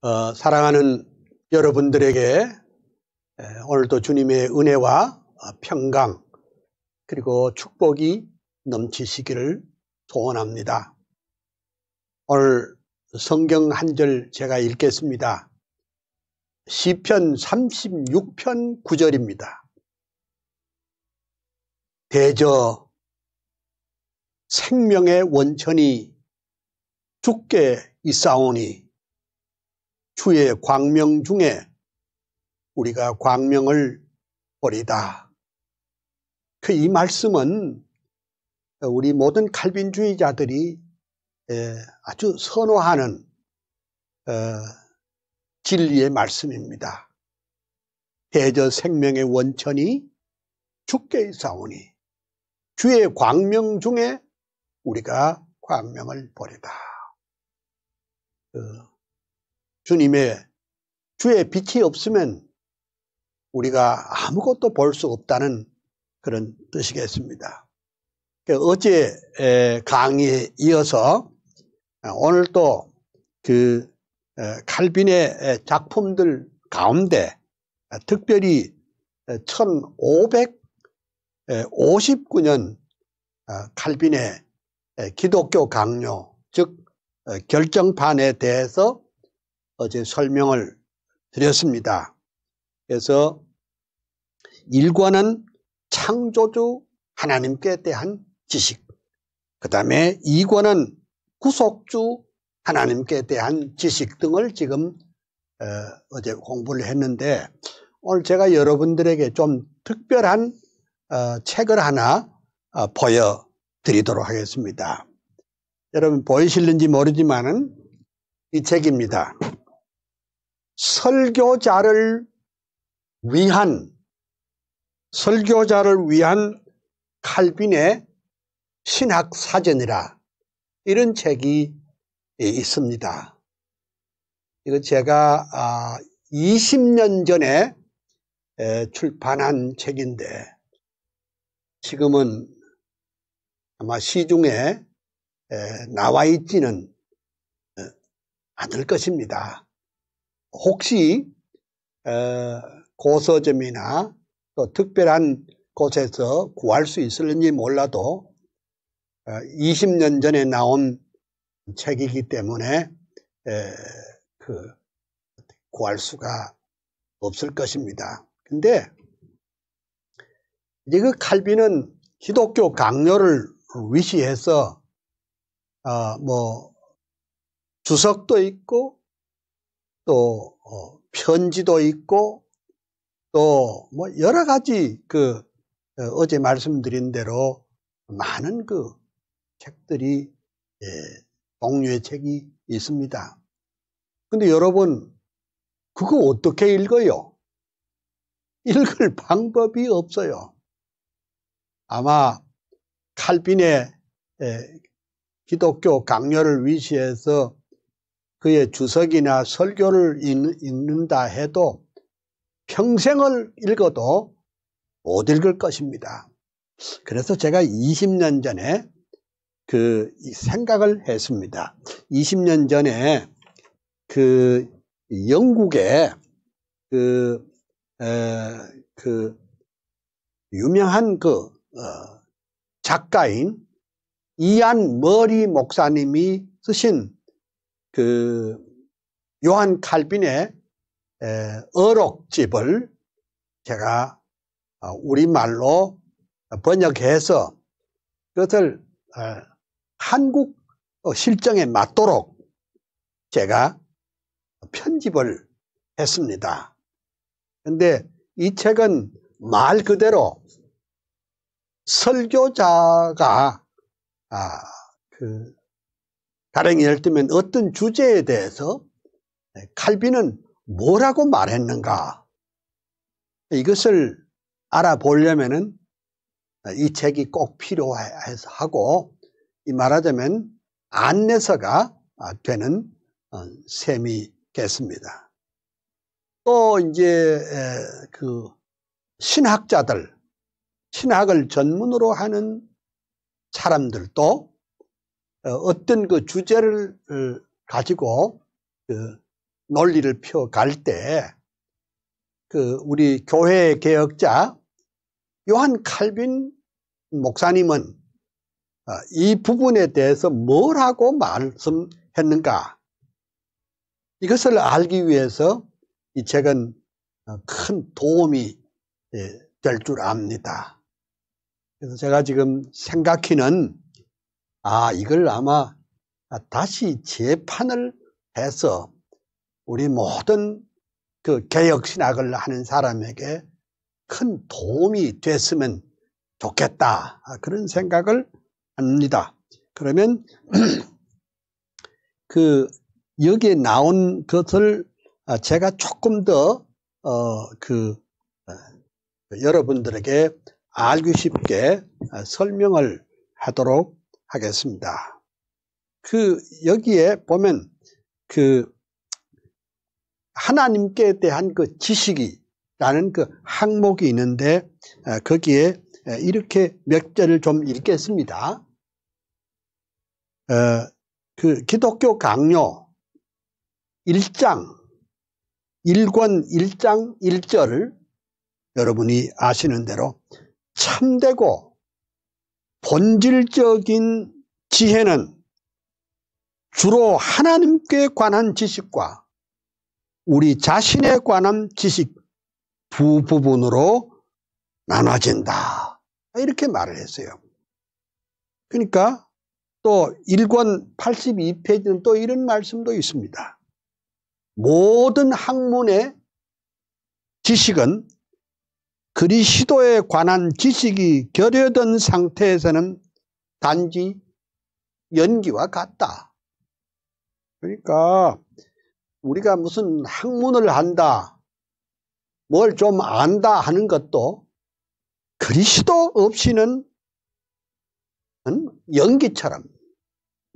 사랑하는 여러분들에게 오늘도 주님의 은혜와 평강 그리고 축복이 넘치시기를 소원합니다. 오늘 성경 한 절 제가 읽겠습니다. 시편 36편 9절입니다. 대저 생명의 원천이 주께 있사오니 주의 광명 중에 우리가 광명을 보리다. 이 말씀은 우리 모든 칼빈주의자들이 아주 선호하는 진리의 말씀입니다. 대저 생명의 원천이 주께 있사오니 주의 광명 중에 우리가 광명을 보리다. 주의 빛이 없으면 우리가 아무것도 볼 수 없다는 그런 뜻이겠습니다. 어제 강의에 이어서 오늘 또 칼빈의 작품들 가운데 특별히 1559년 칼빈의 기독교 강요, 즉 결정판에 대해서 어제 설명을 드렸습니다. 그래서 1권은 창조주 하나님께 대한 지식, 그 다음에 2권은 구속주 하나님께 대한 지식 등을 지금 어제 공부를 했는데, 오늘 제가 여러분들에게 좀 특별한 책을 하나 보여드리도록 하겠습니다. 여러분 보이실는지 모르지만은 이 책입니다. 설교자를 위한 칼빈의 신학사전이라 이런 책이 있습니다. 이거 제가 20년 전에 출판한 책인데 지금은 아마 시중에 나와 있지는 않을 것입니다. 혹시 고서점이나 또 특별한 곳에서 구할 수 있을지 몰라도 20년 전에 나온 책이기 때문에 구할 수가 없을 것입니다. 근데 이제 칼빈은 기독교 강요를 위시해서 주석도 있고 또 편지도 있고 또 여러 가지 어제 말씀드린 대로 많은 책들이 종류의 책이 있습니다. 근데 여러분 그거 어떻게 읽어요? 읽을 방법이 없어요. 아마 칼빈의 기독교 강요를 위시해서 그의 주석이나 설교를 읽는다 해도 평생을 읽어도 못 읽을 것입니다. 그래서 제가 20년 전에 이 생각을 했습니다. 20년 전에 영국의 유명한 작가인 이안 머리 목사님이 쓰신 요한 칼빈의 어록집을 제가 우리말로 번역해서 그것을 한국 실정에 맞도록 제가 편집을 했습니다. 그런데 이 책은 말 그대로 설교자가 가령 예를 들면 어떤 주제에 대해서 칼빈은 뭐라고 말했는가, 이것을 알아보려면은 이 책이 꼭 필요해서 하고, 이 말하자면 안내서가 되는 셈이겠습니다. 또 이제 신학자들, 신학을 전문으로 하는 사람들도 어떤 주제를 가지고 논리를 펴갈 때 우리 교회 개혁자 요한 칼빈 목사님은 이 부분에 대해서 뭐라고 말씀했는가? 이것을 알기 위해서 이 책은 큰 도움이 될 줄 압니다. 그래서 제가 지금 생각해는 이걸 아마 다시 재판을 해서 우리 모든 개혁신학을 하는 사람에게 큰 도움이 됐으면 좋겠다. 그런 생각을 합니다. 그러면 여기에 나온 것을 제가 조금 더 여러분들에게 알기 쉽게 설명을 하도록 하겠습니다. 여기에 보면 하나님께 대한 지식이라는 항목이 있는데 거기에 이렇게 몇 절을 좀 읽겠습니다. 기독교 강요 1권 1장 1절을 여러분이 아시는 대로 참되고 본질적인 지혜는 주로 하나님께 관한 지식과 우리 자신에 관한 지식 두 부분으로 나눠진다. 이렇게 말을 했어요. 그러니까 또 1권 82페이지는 또 이런 말씀도 있습니다. 모든 학문의 지식은 그리스도에 관한 지식이 결여된 상태에서는 단지 연기와 같다. 그러니까 우리가 무슨 학문을 한다, 뭘 좀 안다 하는 것도 그리스도 없이는 연기처럼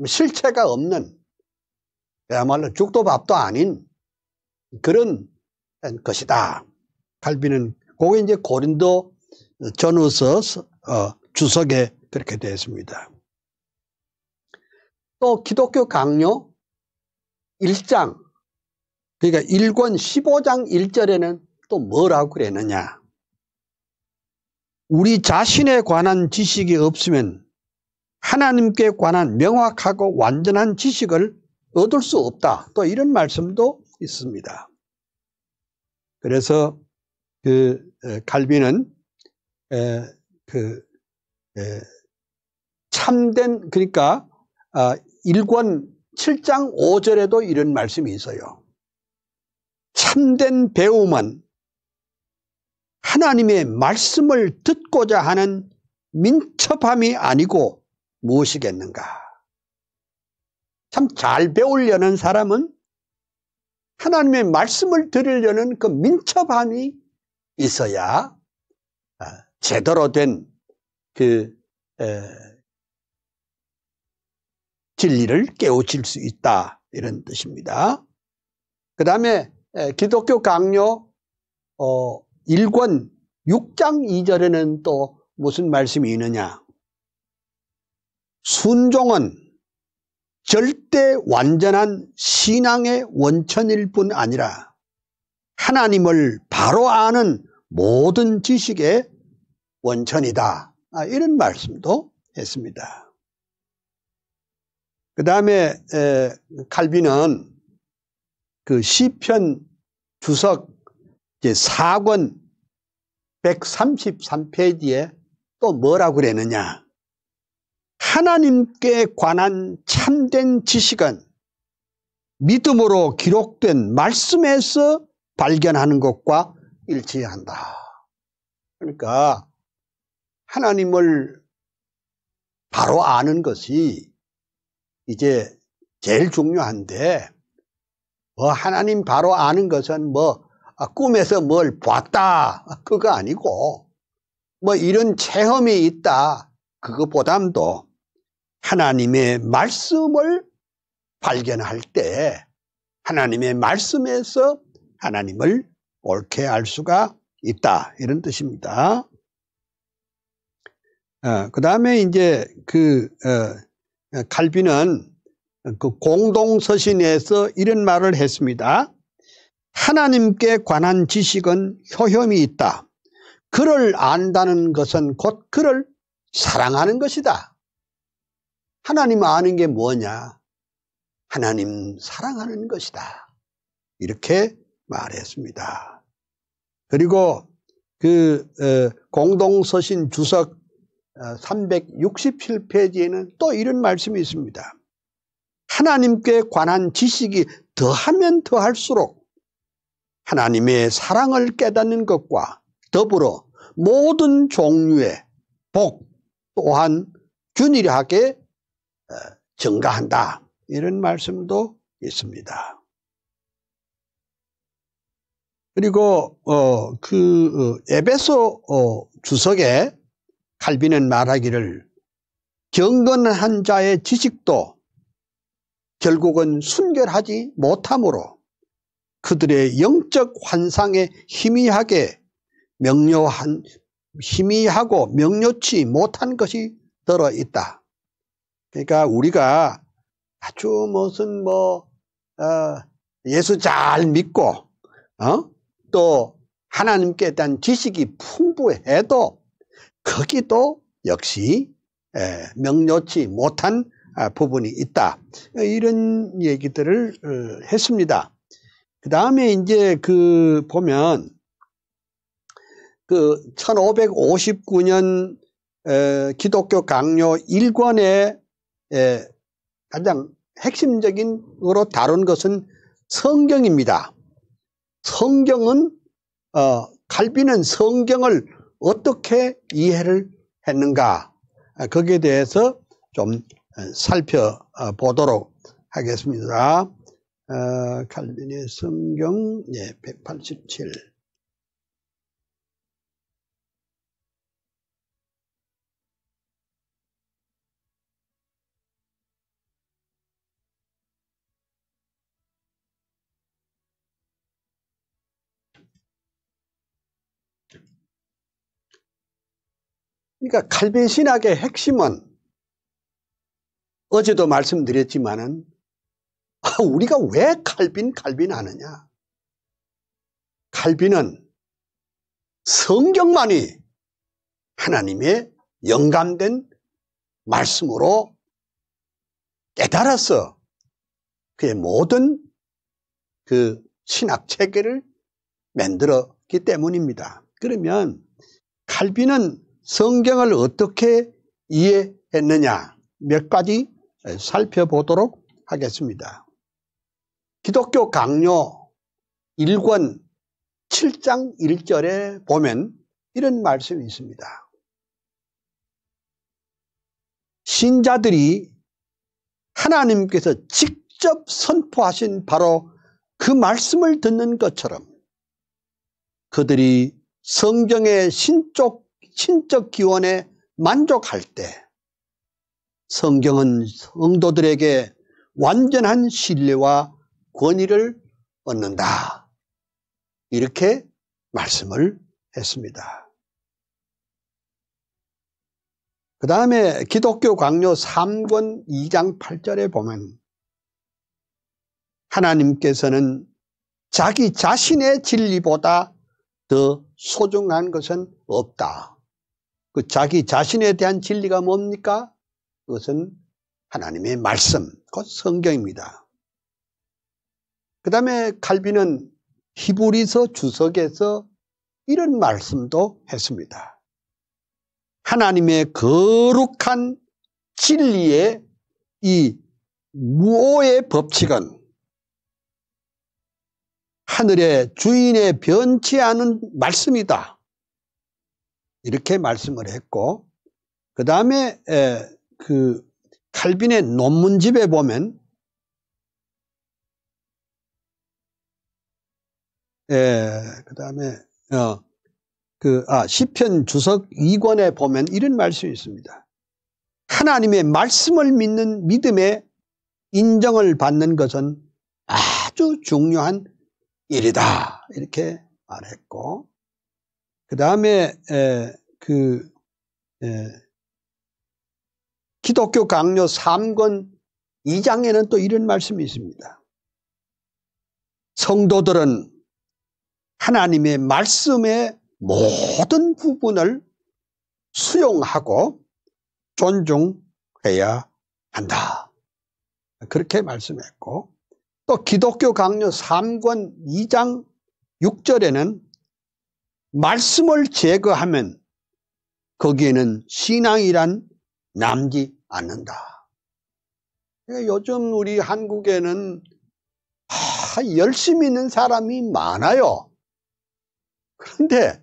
실체가 없는 그야말로 죽도 밥도 아닌 그런 것이다. 칼빈은 그게 이제 고린도 전후서 주석에 그렇게 되어 있습니다. 또 기독교 강요 1장, 그러니까 1권 15장 1절에는 또 뭐라고 그랬느냐? 우리 자신에 관한 지식이 없으면 하나님께 관한 명확하고 완전한 지식을 얻을 수 없다. 또 이런 말씀도 있습니다. 그래서 칼빈은 참된, 그러니까 1권 7장 5절에도 이런 말씀이 있어요. 참된 배움은 하나님의 말씀을 듣고자 하는 민첩함이 아니고 무엇이겠는가? 참 잘 배우려는 사람은 하나님의 말씀을 들으려는 그 민첩함이 있어야 제대로 된 진리를 깨우칠 수 있다, 이런 뜻입니다. 그 다음에 기독교 강요 1권 6장 2절에는 또 무슨 말씀이 있느냐? 순종은 절대 완전한 신앙의 원천일 뿐 아니라 하나님을 바로 아는 모든 지식의 원천이다. 이런 말씀도 했습니다. 그 다음에 칼빈은 시편 주석 4권 133페이지에 또 뭐라고 그랬느냐? 하나님께 관한 참된 지식은 믿음으로 기록된 말씀에서 발견하는 것과 일치한다. 그러니까 하나님을 바로 아는 것이 이제 제일 중요한데, 하나님 바로 아는 것은 꿈에서 뭘 봤다, 그거 아니고 이런 체험이 있다, 그것보다도 하나님의 말씀을 발견할 때 하나님의 말씀에서 하나님을 옳게 알 수가 있다, 이런 뜻입니다. 그 다음에 이제 칼빈은 공동서신에서 이런 말을 했습니다. 하나님께 관한 지식은 효험이 있다. 그를 안다는 것은 곧 그를 사랑하는 것이다. 하나님 아는 게 뭐냐? 하나님 사랑하는 것이다. 이렇게 말했습니다. 그리고 그 공동서신 주석 367페이지에는 또 이런 말씀이 있습니다. 하나님께 관한 지식이 더하면 더할수록 하나님의 사랑을 깨닫는 것과 더불어 모든 종류의 복 또한 균일하게 증가한다. 이런 말씀도 있습니다. 그리고 에베소 주석에 칼빈은 말하기를 경건한 자의 지식도 결국은 순결하지 못하므로 그들의 영적 환상에 희미하고 명료치 못한 것이 들어있다. 그러니까 우리가 아주 무슨 예수 잘 믿고 또 하나님께 대한 지식이 풍부해도 거기도 역시 명료치 못한 부분이 있다. 이런 얘기들을 했습니다. 그 다음에 이제 보면 1559년 기독교 강요 1권에 가장 핵심적으로 다룬 것은 성경입니다. 성경은 칼빈은 성경을 어떻게 이해를 했는가, 거기에 대해서 좀 살펴보도록 하겠습니다. 칼빈의 성경 187. 그러니까 칼빈 신학의 핵심은 어제도 말씀드렸지만은 우리가 왜 칼빈 하느냐? 칼빈은 성경만이 하나님의 영감된 말씀으로 깨달아서 그의 모든 그 신학 체계를 만들었기 때문입니다. 그러면 칼빈은 성경을 어떻게 이해했느냐? 몇 가지 살펴보도록 하겠습니다. 기독교 강요 1권 7장 1절에 보면 이런 말씀이 있습니다. 신자들이 하나님께서 직접 선포하신 바로 그 말씀을 듣는 것처럼 그들이 성경의 신적 기원에 만족할 때 성경은 성도들에게 완전한 신뢰와 권위를 얻는다. 이렇게 말씀을 했습니다. 그 다음에 기독교 강요 3권 2장 8절에 보면 하나님께서는 자기 자신의 진리보다 더 소중한 것은 없다. 그 자기 자신에 대한 진리가 뭡니까? 그것은 하나님의 말씀, 곧 성경입니다. 그 다음에 칼빈은 히브리서 주석에서 이런 말씀도 했습니다. 하나님의 거룩한 진리의 이 무오의 법칙은 하늘의 주인의 변치 않은 말씀이다. 이렇게 말씀을 했고, 그 다음에 칼빈의 논문집에 보면 그 다음에 시편 주석 2권에 보면 이런 말씀이 있습니다. 하나님의 말씀을 믿는 믿음에 인정을 받는 것은 아주 중요한 일이다. 이렇게 말했고, 그 다음에 기독교 강요 3권 2장에는 또 이런 말씀이 있습니다. 성도들은 하나님의 말씀의 모든 부분을 수용하고 존중해야 한다. 그렇게 말씀했고, 또 기독교 강요 3권 2장 6절에는 말씀을 제거하면 거기에는 신앙이란 남지 않는다. 요즘 우리 한국에는 열심히 있는 사람이 많아요. 그런데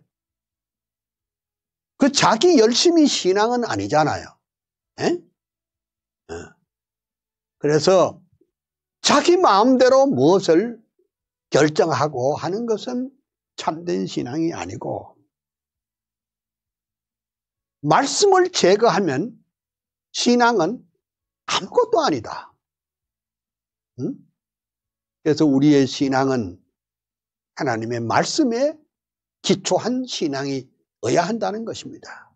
그 자기 열심히 신앙은 아니잖아요. 에? 그래서 자기 마음대로 무엇을 결정하고 하는 것은 참된 신앙이 아니고, 말씀을 제거하면 신앙은 아무것도 아니다. 응? 그래서 우리의 신앙은 하나님의 말씀에 기초한 신앙이 어야 한다는 것입니다.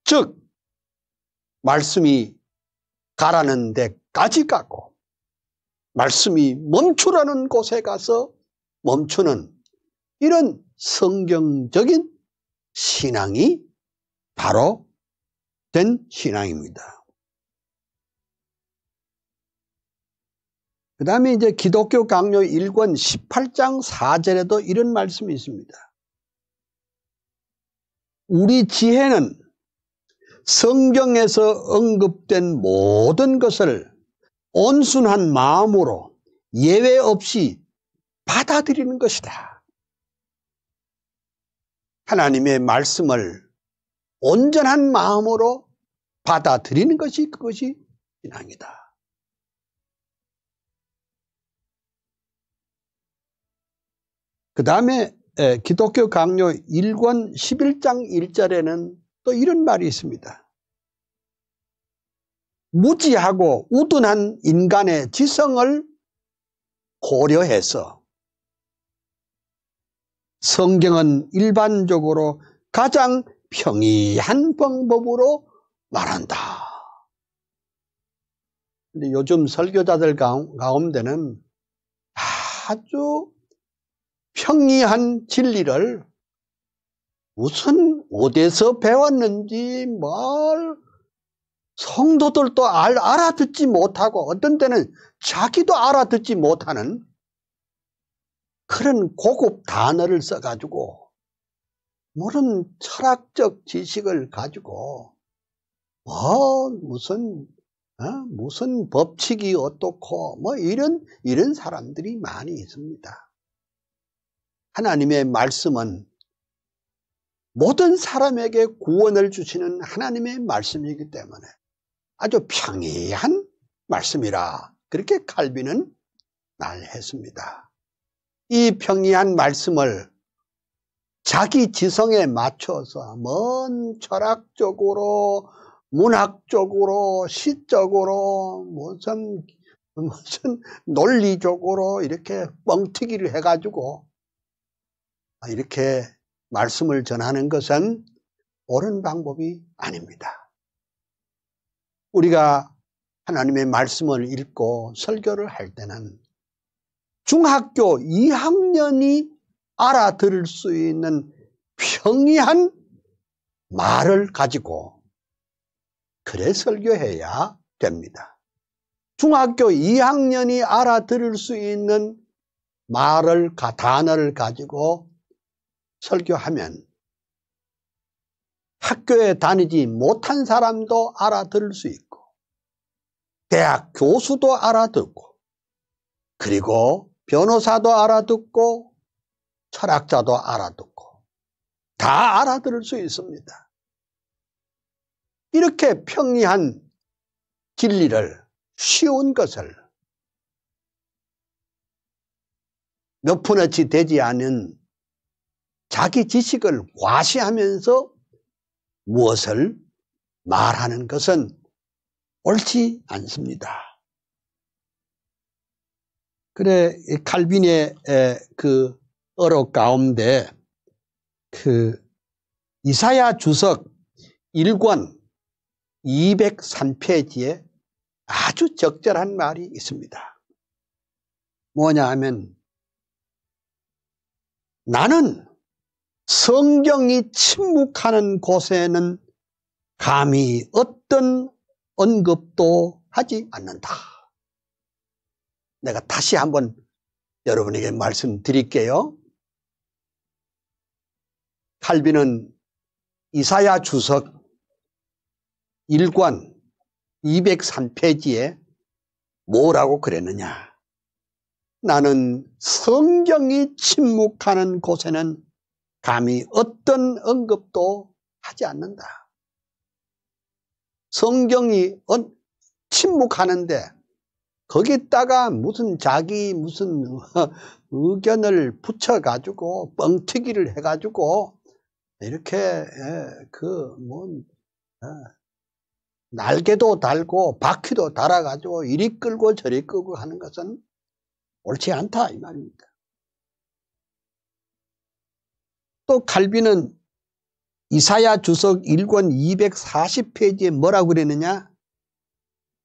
즉, 말씀이 가라는 데까지 가고 말씀이 멈추라는 곳에 가서 멈추는 이런 성경적인 신앙이 바로 된 신앙입니다. 그 다음에 이제 기독교 강요 1권 18장 4절에도 이런 말씀이 있습니다. 우리 지혜는 성경에서 언급된 모든 것을 온순한 마음으로 예외 없이 받아들이는 것이다. 하나님의 말씀을 온전한 마음으로 받아들이는 것이 그것이 신앙이다. 그 다음에 기독교 강요 1권 11장 1절에는 또 이런 말이 있습니다. 무지하고 우둔한 인간의 지성을 고려해서 성경은 일반적으로 가장 평이한 방법으로 말한다. 근데 요즘 설교자들 가운데는 아주 평이한 진리를 무슨 어디서 배웠는지 뭘 성도들도 알아듣지 못하고 어떤 때는 자기도 알아듣지 못하는 그런 고급 단어를 써가지고 모든 철학적 지식을 가지고 무슨 법칙이 어떻고 이런 사람들이 많이 있습니다. 하나님의 말씀은 모든 사람에게 구원을 주시는 하나님의 말씀이기 때문에 아주 평이한 말씀이라 그렇게 칼빈은 말했습니다. 이 평이한 말씀을 자기 지성에 맞춰서 먼 철학적으로 문학적으로 시적으로 무슨 논리적으로 이렇게 뻥튀기를 해가지고 이렇게 말씀을 전하는 것은 옳은 방법이 아닙니다. 우리가 하나님의 말씀을 읽고 설교를 할 때는 중학교 2학년이 알아들을 수 있는 평이한 말을 가지고 그래 설교해야 됩니다. 중학교 2학년이 알아들을 수 있는 단어를 가지고 설교하면 학교에 다니지 못한 사람도 알아들을 수 있고 대학 교수도 알아듣고 그리고 변호사도 알아듣고 철학자도 알아듣고 다 알아들을 수 있습니다. 이렇게 평이한 진리를 쉬운 것을 몇 푼어치 되지 않은 자기 지식을 과시하면서 무엇을 말하는 것은 옳지 않습니다. 그래 칼빈의 그 어록 가운데 그 이사야 주석 1권 203페이지에 아주 적절한 말이 있습니다. 뭐냐 하면 나는 성경이 침묵하는 곳에는 감히 어떤 언급도 하지 않는다. 내가 다시 한번 여러분에게 말씀드릴게요. 칼빈은 이사야 주석 1권 203페이지에 뭐라고 그랬느냐? 나는 성경이 침묵하는 곳에는 감히 어떤 언급도 하지 않는다. 성경이 침묵하는데 거기다가 자기 의견을 붙여가지고 뻥튀기를 해가지고 이렇게 날개도 달고 바퀴도 달아가지고 이리 끌고 저리 끌고 하는 것은 옳지 않다 이 말입니다. 또 칼빈은 이사야 주석 1권 240페이지에 뭐라고 그랬느냐?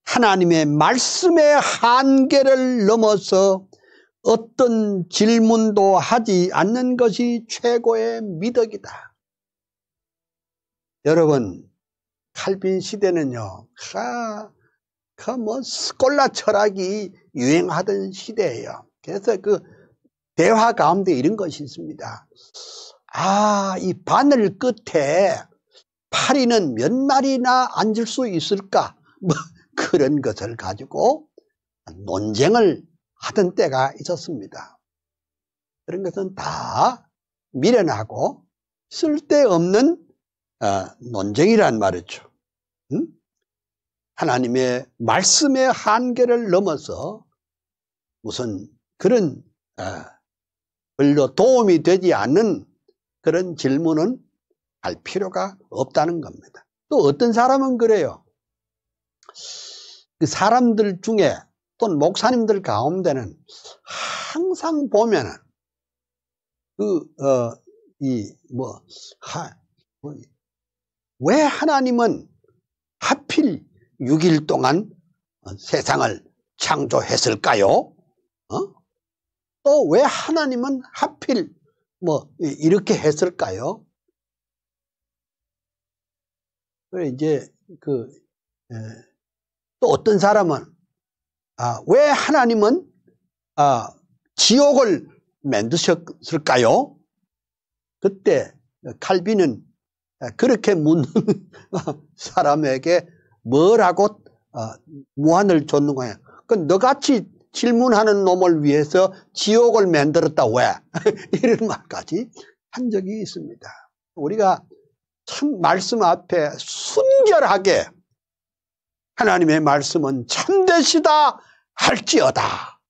하나님의 말씀의 한계를 넘어서 어떤 질문도 하지 않는 것이 최고의 미덕이다. 여러분, 칼빈 시대는요, 스콜라 철학이 유행하던 시대예요. 그래서 그 대화 가운데 이런 것이 있습니다. 이 바늘 끝에 파리는 몇 마리나 앉을 수 있을까? 그런 것을 가지고 논쟁을 하던 때가 있었습니다. 그런 것은 다 미련하고 쓸데없는 논쟁이란 말이죠. 응? 하나님의 말씀의 한계를 넘어서 무슨 그런 별로 도움이 되지 않는 그런 질문은 할 필요가 없다는 겁니다. 또 어떤 사람은 그래요. 그 사람들 중에 또는 목사님들 가운데는 항상 보면은 왜 하나님은 하필 6일 동안 세상을 창조했을까요? 또 왜 하나님은 하필 이렇게 했을까요? 그래 이제 또 어떤 사람은 왜 하나님은 지옥을 만드셨을까요? 그때 칼빈은 그렇게 묻는 사람에게 뭐라고 무안을 줬는 거예요. 너같이 질문하는 놈을 위해서 지옥을 만들었다 왜? 이런 말까지 한 적이 있습니다. 우리가 참 말씀 앞에 순결하게 하나님의 말씀은 참되시다 할지어다.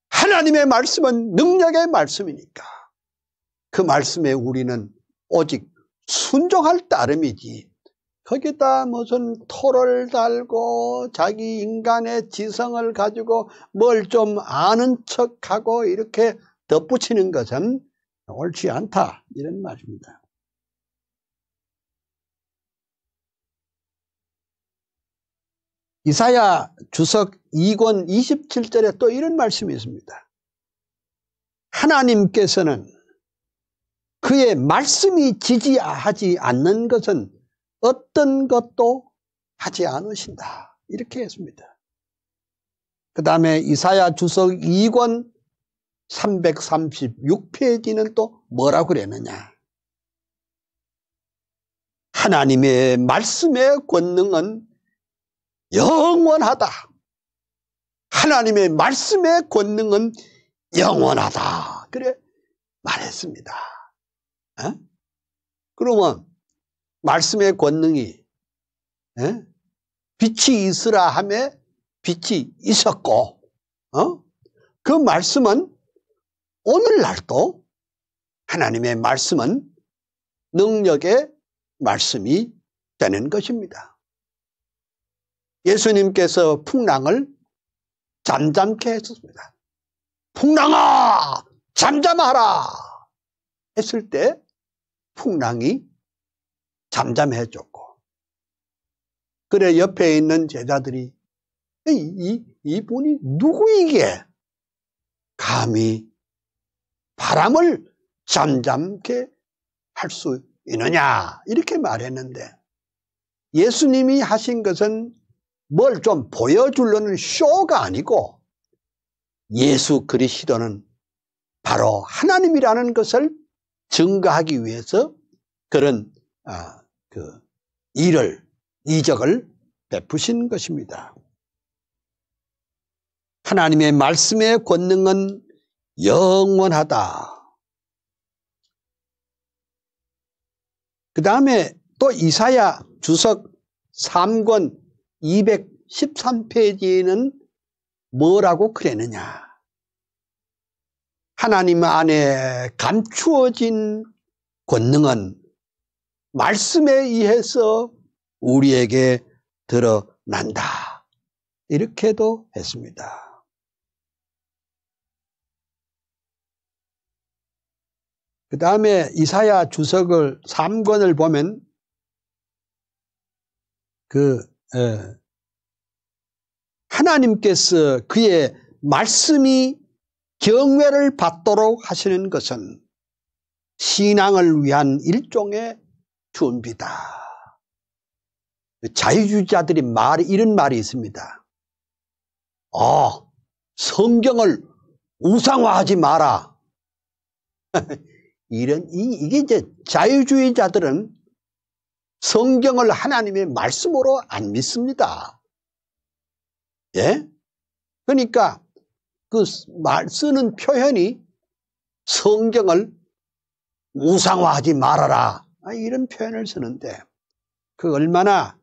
하나님의 말씀은 능력의 말씀이니까 그 말씀에 우리는 오직 순종할 따름이지 거기다 무슨 토를 달고 자기 인간의 지성을 가지고 뭘 좀 아는 척하고 이렇게 덧붙이는 것은 옳지 않다 이런 말입니다. 이사야 주석 2권 27절에 또 이런 말씀이 있습니다. 하나님께서는 그의 말씀이 지지하지 않는 것은 어떤 것도 하지 않으신다. 이렇게 했습니다. 그 다음에 이사야 주석 2권 336페이지는 또 뭐라고 그랬느냐. 하나님의 말씀의 권능은 영원하다. 하나님의 말씀의 권능은 영원하다. 그래 말했습니다. 그러면 말씀의 권능이 빛이 있으라 하며 빛이 있었고 그 말씀은 오늘날도 하나님의 말씀은 능력의 말씀이 되는 것입니다. 예수님께서 풍랑을 잠잠케 했습니다. 풍랑아 잠잠하라 했을 때 풍랑이 잠잠해졌고 그래 옆에 있는 제자들이 이분이 누구이게 감히 바람을 잠잠케 할 수 있느냐 이렇게 말했는데 예수님이 하신 것은 뭘 좀 보여주려는 쇼가 아니고 예수 그리스도는 바로 하나님이라는 것을 증거하기 위해서 그런 이적을 베푸신 것입니다. 하나님의 말씀의 권능은 영원하다. 그 다음에 또 이사야 주석 3권 213페이지에는 뭐라고 그랬느냐. 하나님 안에 감추어진 권능은 말씀에 의해서 우리에게 드러난다. 이렇게도 했습니다. 그 다음에 이사야 주석을 3권을 보면 하나님께서 그의 말씀이 경외를 받도록 하시는 것은 신앙을 위한 일종의 준비다. 자유주의자들이 이런 말이 있습니다. 성경을 우상화하지 마라. 이게 이제 자유주의자들은 성경을 하나님의 말씀으로 안 믿습니다. 예? 그러니까 그 쓰는 표현이 성경을 우상화하지 말아라. 이런 표현을 쓰는데 그 얼마나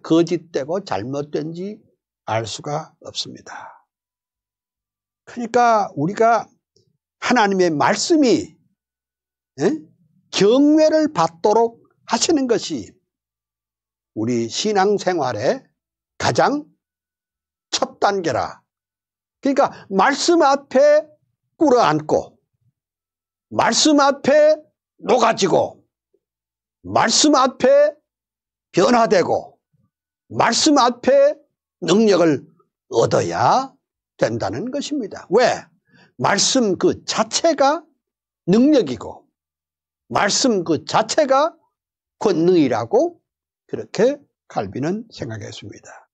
거짓되고 잘못된지 알 수가 없습니다. 그러니까 우리가 하나님의 말씀이 경외를 받도록 하시는 것이 우리 신앙생활의 가장 첫 단계라. 그러니까 말씀 앞에 꿇어앉고 말씀 앞에 녹아지고 말씀 앞에 변화되고 말씀 앞에 능력을 얻어야 된다는 것입니다. 왜? 말씀 그 자체가 능력이고 말씀 그 자체가 권능이라고 그렇게 칼빈은 생각했습니다.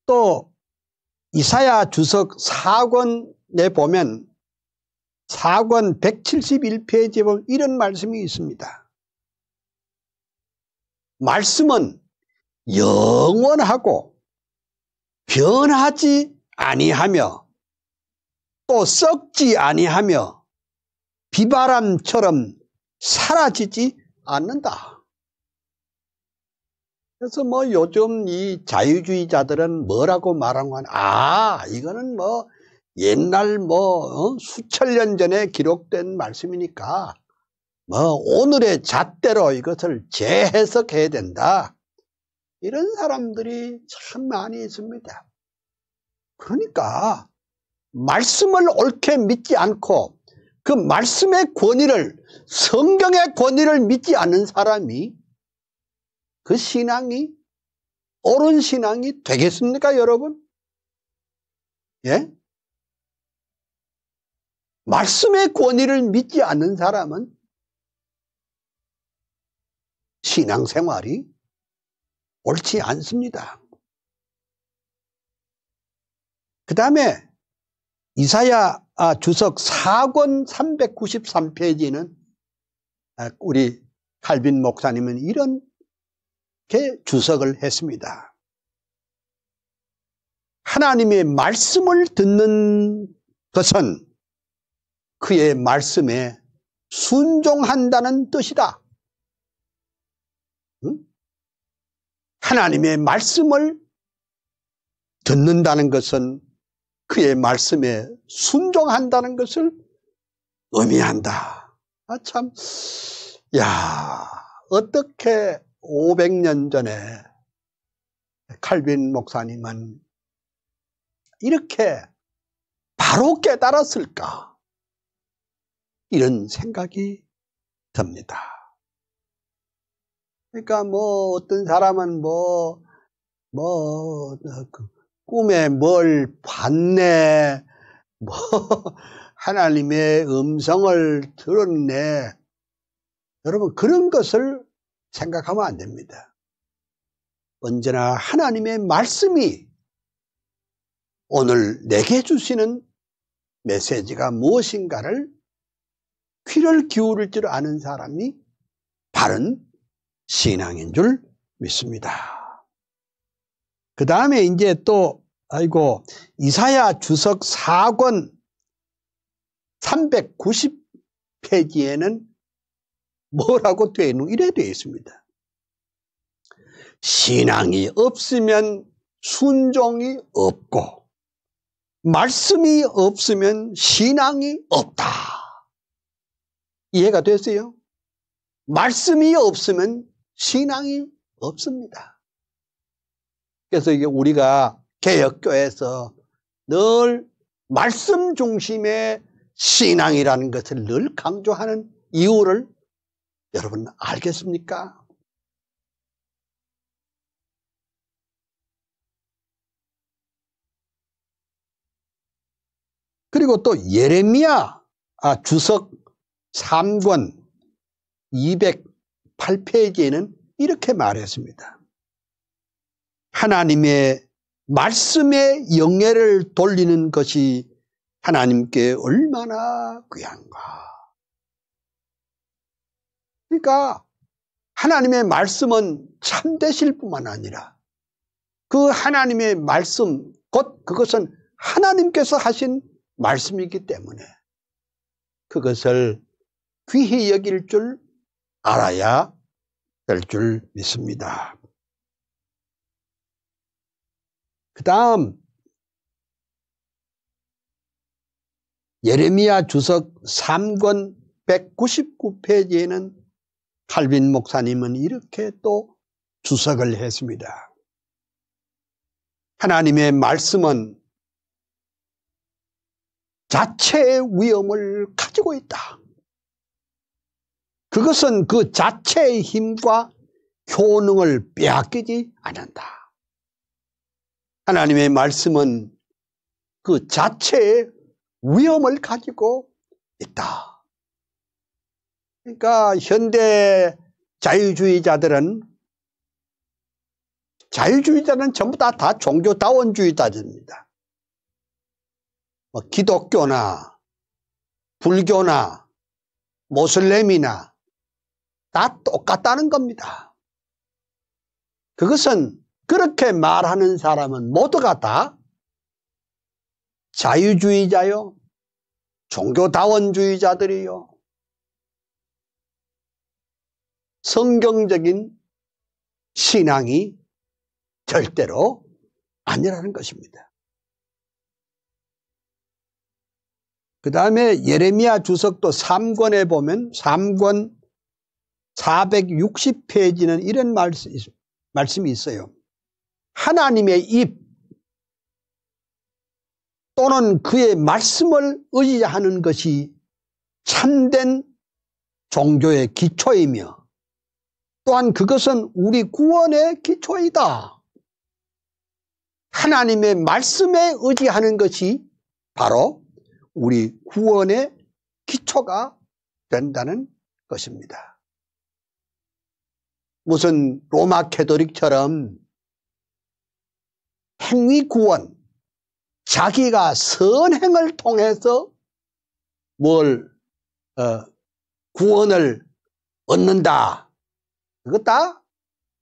또 이사야 주석 4권에 보면 4권 171페이지에 보면 이런 말씀이 있습니다. 말씀은 영원하고 변하지 아니하며 또 썩지 아니하며 비바람처럼 사라지지 않는다. 그래서 요즘 이 자유주의자들은 뭐라고 말하는 건 이거는 옛날 수천 년 전에 기록된 말씀이니까 오늘의 잣대로 이것을 재해석해야 된다. 이런 사람들이 참 많이 있습니다. 그러니까 말씀을 옳게 믿지 않고 그 말씀의 권위를 성경의 권위를 믿지 않는 사람이 그 신앙이 옳은 신앙이 되겠습니까, 여러분? 예? 말씀의 권위를 믿지 않는 사람은 신앙생활이 옳지 않습니다. 그 다음에 이사야 주석 4권 393페이지는 우리 칼빈 목사님은 이렇게 주석을 했습니다. 하나님의 말씀을 듣는 것은 그의 말씀에 순종한다는 뜻이다. 하나님의 말씀을 듣는다는 것은 그의 말씀에 순종한다는 것을 의미한다. 어떻게 500년 전에 칼빈 목사님은 이렇게 바로 깨달았을까? 이런 생각이 듭니다. 그러니까 어떤 사람은 꿈에 뭘 봤네, 하나님의 음성을 들었네. 여러분, 그런 것을 생각하면 안 됩니다. 언제나 하나님의 말씀이 오늘 내게 주시는 메시지가 무엇인가를 귀를 기울일 줄 아는 사람이 바른 신앙인 줄 믿습니다. 그 다음에 이제 또 이사야 주석 4권 390페이지에는 뭐라고 되어 있는, 이래 되어 있습니다. 신앙이 없으면 순종이 없고 말씀이 없으면 신앙이 없다. 이해가 됐어요? 말씀이 없으면 신앙이 없습니다. 그래서 이게 우리가 개혁교회에서 늘 말씀 중심의 신앙이라는 것을 늘 강조하는 이유를 여러분 알겠습니까? 그리고 또 예레미야 주석 3권 208페이지에는 이렇게 말했습니다. 하나님의 말씀의 영예를 돌리는 것이 하나님께 얼마나 귀한가. 그러니까 하나님의 말씀은 참되실 뿐만 아니라 그 하나님의 말씀, 곧 그것은 하나님께서 하신 말씀이기 때문에 그것을 귀히 여길 줄 알아야 될 줄 믿습니다. 그 다음 예레미야 주석 3권 199페이지에는 칼빈 목사님은 이렇게 또 주석을 했습니다. 하나님의 말씀은 자체의 위엄을 가지고 있다. 그것은 그 자체의 힘과 효능을 빼앗기지 않는다. 하나님의 말씀은 그 자체의 위엄을 가지고 있다. 그러니까 현대 자유주의자들은 전부 다 종교다원주의자입니다. 기독교나 불교나 모슬렘이나 다 똑같다는 겁니다. 그것은 그렇게 말하는 사람은 모두가 다 자유주의자요, 종교다원주의자들이요, 성경적인 신앙이 절대로 아니라는 것입니다. 그 다음에 예레미야 주석도 3권에 보면 3권 460페이지는 이런 말씀이 있어요. 하나님의 입 또는 그의 말씀을 의지하는 것이 참된 종교의 기초이며 또한 그것은 우리 구원의 기초이다. 하나님의 말씀에 의지하는 것이 바로 우리 구원의 기초가 된다는 것입니다. 무슨 로마 캐토릭처럼 행위 자기가 선행을 통해서 구원을 얻는다. 그거 다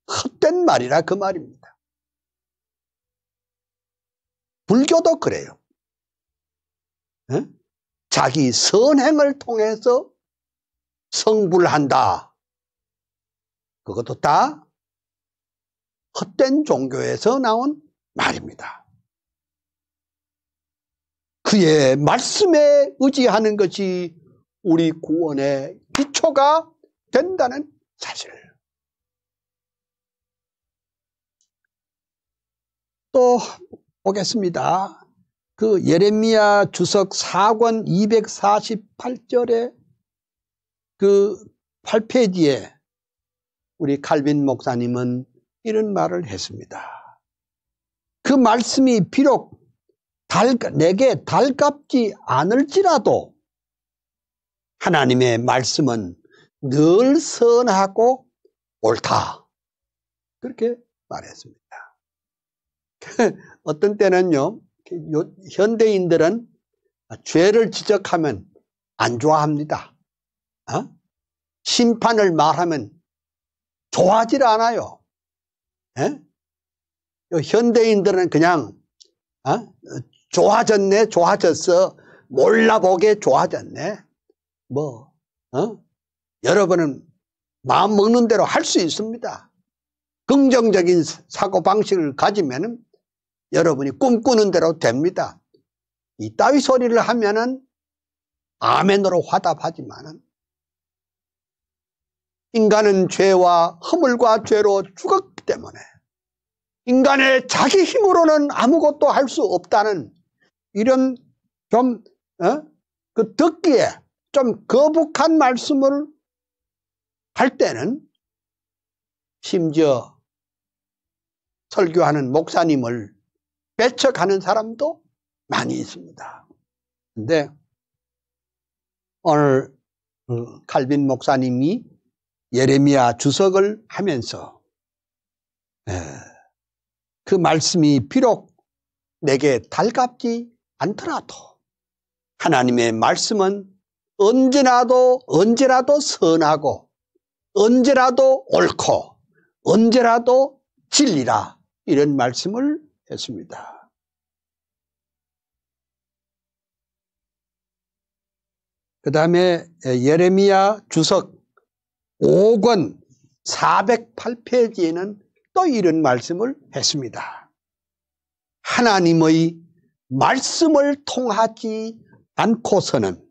헛된 말이라 그 말입니다. 불교도 그래요. 자기 선행을 통해서 성불을 한다. 그것도 다 헛된 종교에서 나온 말입니다. 그의 말씀에 의지하는 것이 우리 구원의 기초가 된다는 사실. 또 보겠습니다. 그 예레미야 주석 4권 248절에 그 8페이지에 우리 칼빈 목사님은 이런 말을 했습니다. 그 말씀이 비록 내게 달갑지 않을지라도 하나님의 말씀은 늘 선하고 옳다. 그렇게 말했습니다. 어떤 때는요, 현대인들은 죄를 지적하면 안 좋아합니다. 심판을 말하면 좋아하질 않아요. 현대인들은 그냥 좋아졌네, 좋아졌어, 몰라보게 좋아졌네. 여러분은 마음 먹는 대로 할 수 있습니다. 긍정적인 사고방식을 가지면 여러분이 꿈꾸는 대로 됩니다. 이따위 소리를 하면은 아멘으로 화답하지만은 인간은 죄와 허물과 죄로 죽었기 때문에 인간의 자기 힘으로는 아무것도 할 수 없다는 이런 좀 듣기에 좀 거북한 말씀을 할 때는 심지어 설교하는 목사님을 배척하는 사람도 많이 있습니다. 근데 오늘 칼빈 목사님이 예레미야 주석을 하면서 그 말씀이 비록 내게 달갑지 않더라도 하나님의 말씀은 언제라도 선하고 언제라도 옳고 언제라도 진리라, 이런 말씀을 했습니다. 그 다음에 예레미야 주석 5권 408페이지에는 또 이런 말씀을 했습니다. 하나님의 말씀을 통하지 않고서는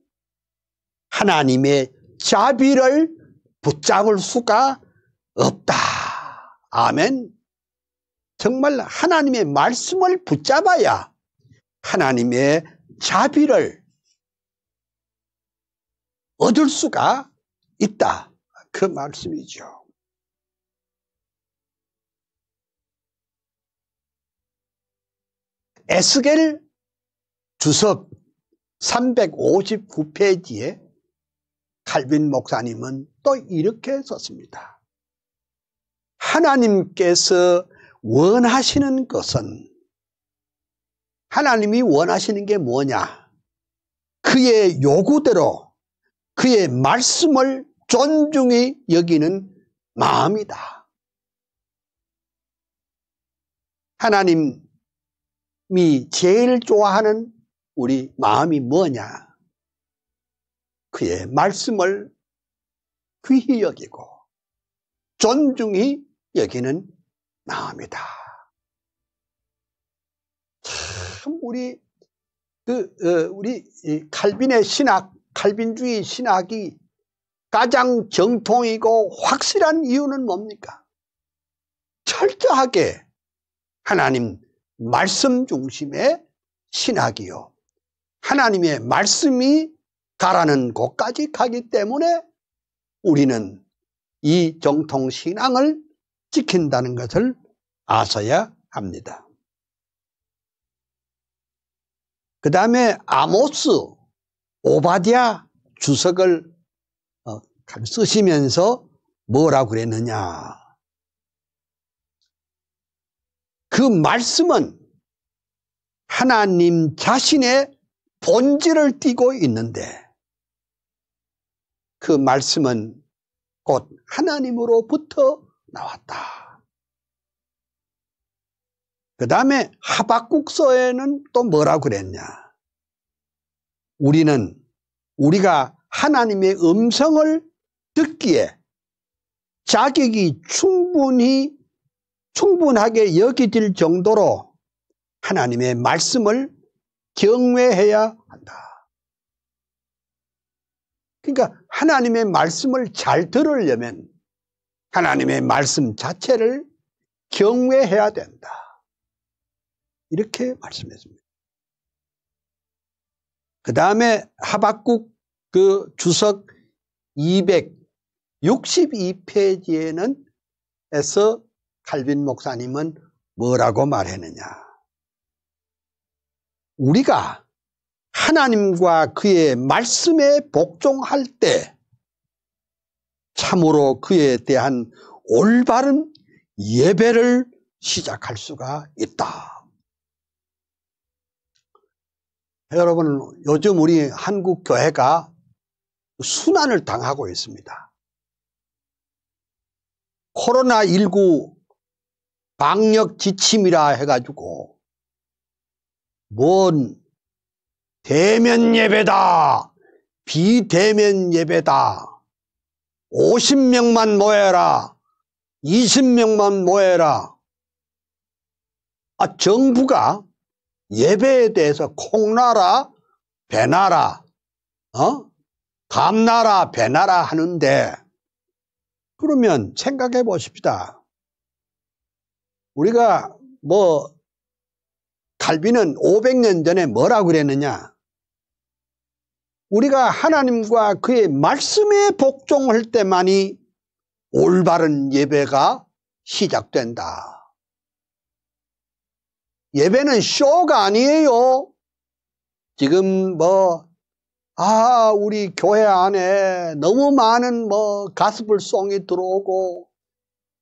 하나님의 자비를 붙잡을 수가 없다. 아멘. 정말 하나님의 말씀을 붙잡아야 하나님의 자비를 얻을 수가 있다. 그 말씀이죠. 에스겔 주석 359페이지에 칼빈 목사님은 또 이렇게 썼습니다. 하나님께서 원하시는 것은, 하나님이 원하시는 게 뭐냐? 그의 요구대로 그의 말씀을 존중히 여기는 마음이다. 하나님이 제일 좋아하는 우리 마음이 뭐냐? 그의 말씀을 귀히 여기고 존중히 여기는 마음이다. 참 우리 칼빈의 신학, 칼빈주의 신학이 가장 정통이고 확실한 이유는 뭡니까? 철저하게 하나님 말씀 중심의 신학이요, 하나님의 말씀이 가라는 곳까지 가기 때문에 우리는 이 정통 신앙을 지킨다는 것을 아셔야 합니다. 그 다음에 아모스, 오바댜 주석을 쓰시면서 뭐라고 그랬느냐? 그 말씀은 하나님 자신의 본질을 띠고 있는데 그 말씀은 곧 하나님으로부터 나왔다. 그 다음에 하박국서에는 또 뭐라고 그랬냐? 우리가 하나님의 음성을 듣기에 자격이 충분하게 여겨질 정도로 하나님의 말씀을 경외해야 한다. 그러니까 하나님의 말씀을 잘 들으려면 하나님의 말씀 자체를 경외해야 된다. 이렇게 말씀했습니다. 그 다음에 하박국 그 주석 262페이지에는 에서 칼빈 목사님은 뭐라고 말했느냐? 우리가 하나님과 그의 말씀에 복종할 때 참으로 그에 대한 올바른 예배를 시작할 수가 있다. 여러분, 요즘 우리 한국 교회가 순환을 당하고 있습니다. 코로나19 방역 지침이라 해가지고 뭔 대면 예배다, 비대면 예배다, 50명만 모여라, 20명만 모여라. 정부가 예배에 대해서 콩나라, 배나라, 감나라, 배나라 하는데, 그러면 생각해 보십시다. 우리가 칼빈은 500년 전에 뭐라고 그랬느냐? 우리가 하나님과 그의 말씀에 복종할 때만이 올바른 예배가 시작된다. 예배는 쇼가 아니에요. 지금 우리 교회 안에 너무 많은 가스펠송이 들어오고,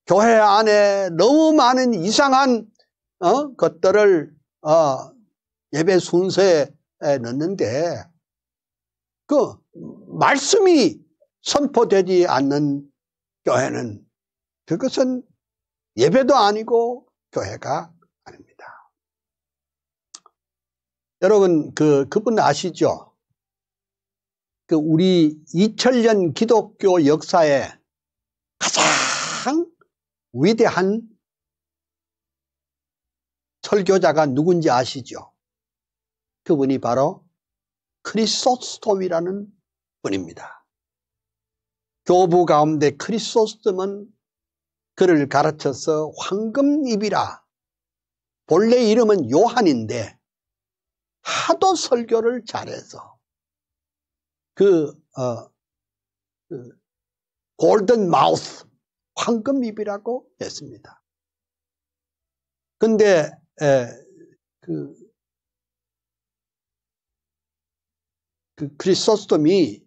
교회 안에 너무 많은 이상한 것들을 예배 순서에 넣는데, 그 말씀이 선포되지 않는 교회는 그것은 예배도 아니고 교회가 아닙니다. 여러분, 그분 아시죠? 우리 2000년 기독교 역사에 가장 위대한 설교자가 누군지 아시죠? 그분이 바로 크리소스톰이라는 분입니다. 교부 가운데 크리소스톰은 그를 가르쳐서 황금입이라, 본래 이름은 요한인데 하도 설교를 잘해서 골든 마우스, 황금입이라고 했습니다. 근데 크리소스톰이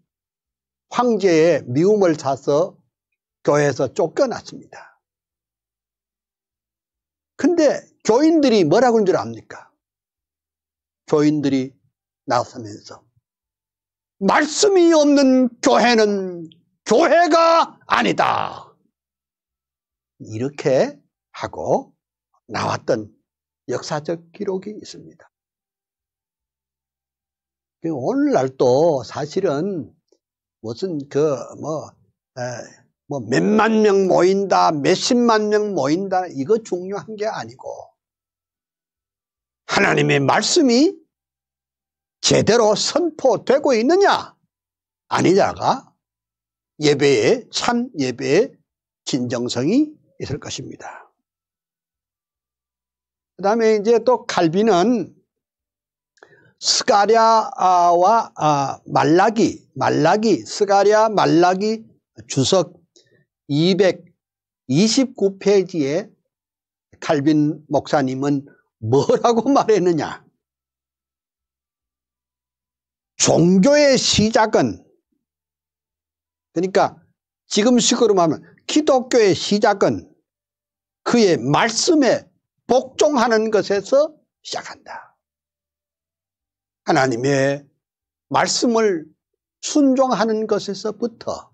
황제의 미움을 사서 교회에서 쫓겨났습니다. 근데 교인들이 뭐라고 하는 줄 압니까? 교인들이 나서면서 말씀이 없는 교회는 교회가 아니다, 이렇게 하고 나왔던 역사적 기록이 있습니다. 오늘날도 사실은 무슨 몇만 명 모인다, 몇십만 명 모인다, 이거 중요한 게 아니고 하나님의 말씀이 제대로 선포되고 있느냐 아니냐가 참 예배의 진정성이 있을 것입니다. 그 다음에 이제 또 칼빈은 스가랴와 스가랴 말라기 주석 229페이지에 칼빈 목사님은 뭐라고 말했느냐? 종교의 시작은, 그러니까 지금식으로 말하면 기독교의 시작은 그의 말씀에 복종하는 것에서 시작한다. 하나님의 말씀을 순종하는 것에서부터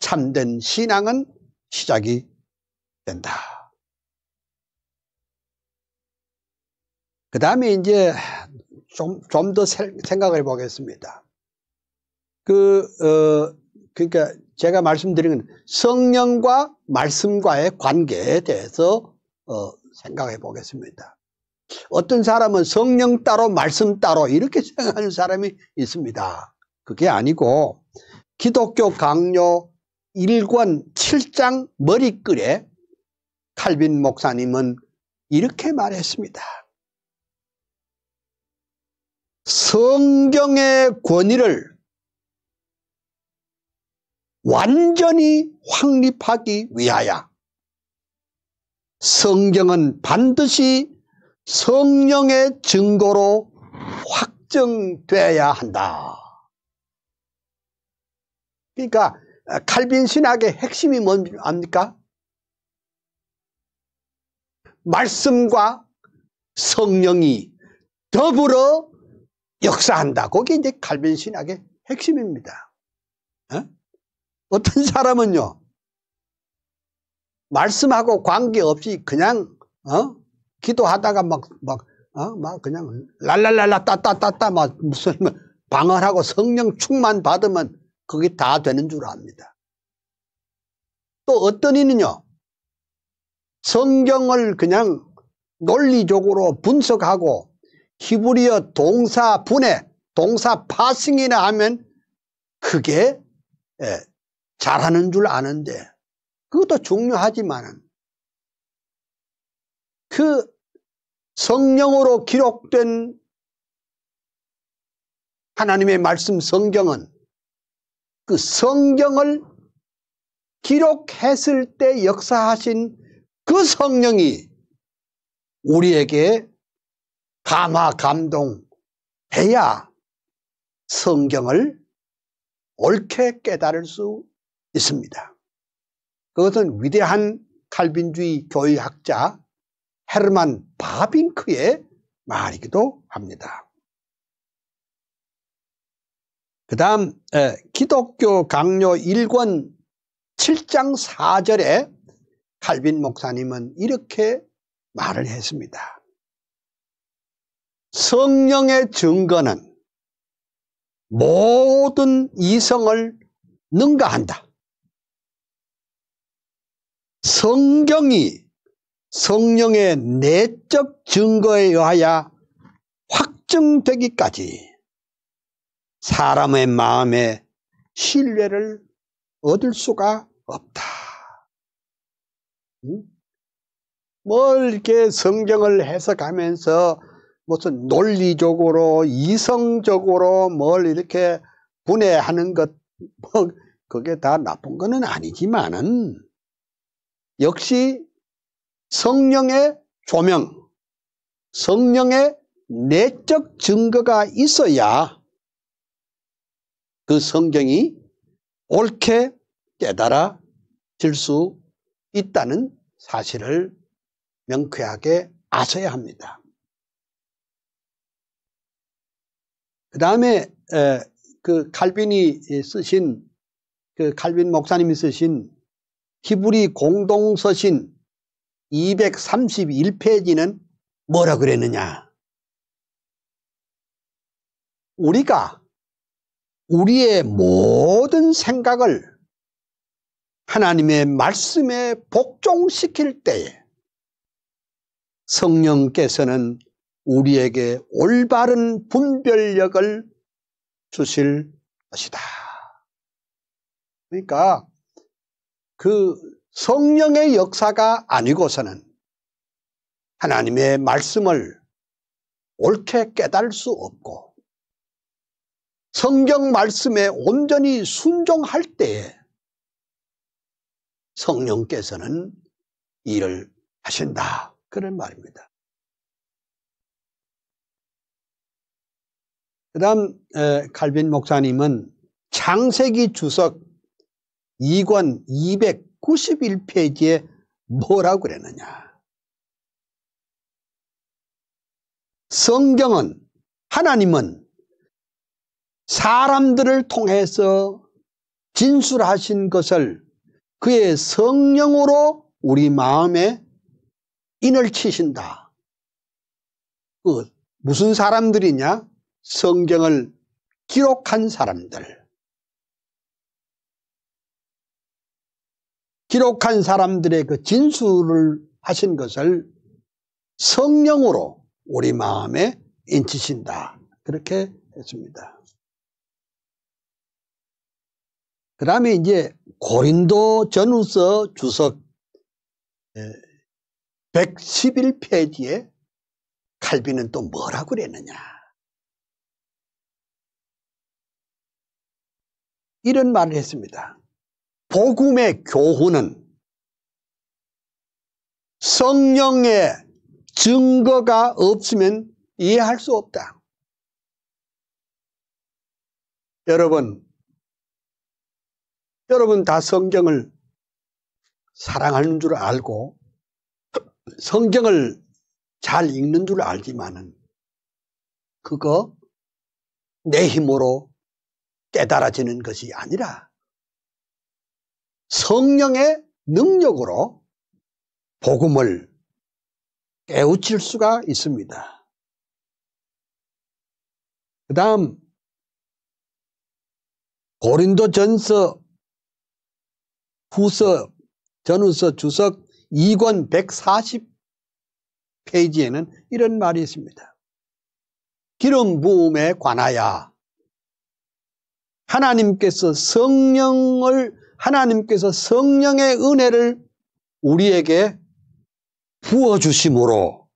참된 신앙은 시작이 된다. 그 다음에 이제 좀 더 생각해 보겠습니다. 그러니까 제가 말씀드린 건 성령과 말씀과의 관계에 대해서 생각해 보겠습니다. 어떤 사람은 성령 따로 말씀 따로 이렇게 생각하는 사람이 있습니다. 그게 아니고 기독교 강요 1권 7장 머리글에 칼빈 목사님은 이렇게 말했습니다. 성경의 권위를 완전히 확립하기 위하여 성경은 반드시 성령의 증거로 입증돼야 한다. 그러니까 칼빈 신학의 핵심이 뭡니까? 말씀과 성령이 더불어 역사한다. 그게 이제 칼빈 신학의 핵심입니다. 어떤 사람은요, 말씀하고 관계없이 그냥 기도하다가 막 그냥 랄랄랄라 따따따따 막 무슨 방언하고 성령 충만 받으면 그게 다 되는 줄 압니다. 또 어떤 이는요, 성경을 그냥 논리적으로 분석하고 히브리어 동사 분해, 동사 파싱이나 하면 그게 잘하는 줄 아는데, 그것도 중요하지만 그 성령으로 기록된 하나님의 말씀 성경은 그 성경을 기록했을 때 역사하신 그 성령이 우리에게 감화 감동해야 성경을 옳게 깨달을 수 있습니다. 그것은 위대한 칼빈주의 교회학자 헤르만 바빙크의 말이기도 합니다. 그 다음 기독교 강요 1권 7장 4절에 칼빈 목사님은 이렇게 말을 했습니다. 성령의 증거는 모든 이성을 능가한다. 성경이 성령의 내적 증거에 의하여 확증되기까지 사람의 마음에 신뢰를 얻을 수가 없다. 뭘 이렇게 성경을 해석하면서 무슨 논리적으로 이성적으로 뭘 이렇게 분해하는 것, 뭐 그게 다 나쁜 거는 아니지만은 역시 성령의 조명, 성령의 내적 증거가 있어야 그 성경이 옳게 깨달아질 수 있다는 사실을 명쾌하게 아셔야 합니다. 그 다음에 그 칼빈이 쓰신, 그 칼빈 목사님이 쓰신 히브리 공동서신 231페이지는 뭐라 그랬느냐? 우리가 우리의 모든 생각을 하나님의 말씀에 복종시킬 때에 성령께서는 우리에게 올바른 분별력을 주실 것이다. 그러니까 그 성령의 역사가 아니고서는 하나님의 말씀을 옳게 깨달을 수 없고 성경 말씀에 온전히 순종할 때에 성령께서는 일을 하신다. 그런 말입니다. 그 다음 칼빈 목사님은 창세기 주석 2권 291페이지에 뭐라고 그랬느냐? 성경은, 하나님은 사람들을 통해서 진술하신 것을 그의 성령으로 우리 마음에 인을 치신다. 무슨 사람들이냐? 성경을 기록한 사람들. 기록한 사람들의 그 진술을 하신 것을 성령으로 우리 마음에 인치신다. 그렇게 했습니다. 그 다음에 이제 고린도 전후서 주석 111페이지에 칼빈은 또 뭐라고 그랬느냐? 이런 말을 했습니다. 복음의 교훈은 성령의 증거가 없으면 이해할 수 없다. 여러분 다 성경을 사랑하는 줄 알고 성경을 잘 읽는 줄 알지만은 그거 내 힘으로 깨달아지는 것이 아니라 성령의 능력으로 복음을 깨우칠 수가 있습니다. 그 다음 고린도전서 후서 전후서 주석 2권 140페이지에는 이런 말이 있습니다. 기름 부음에 관하여 하나님께서 성령의 은혜를 우리에게 부어주심으로써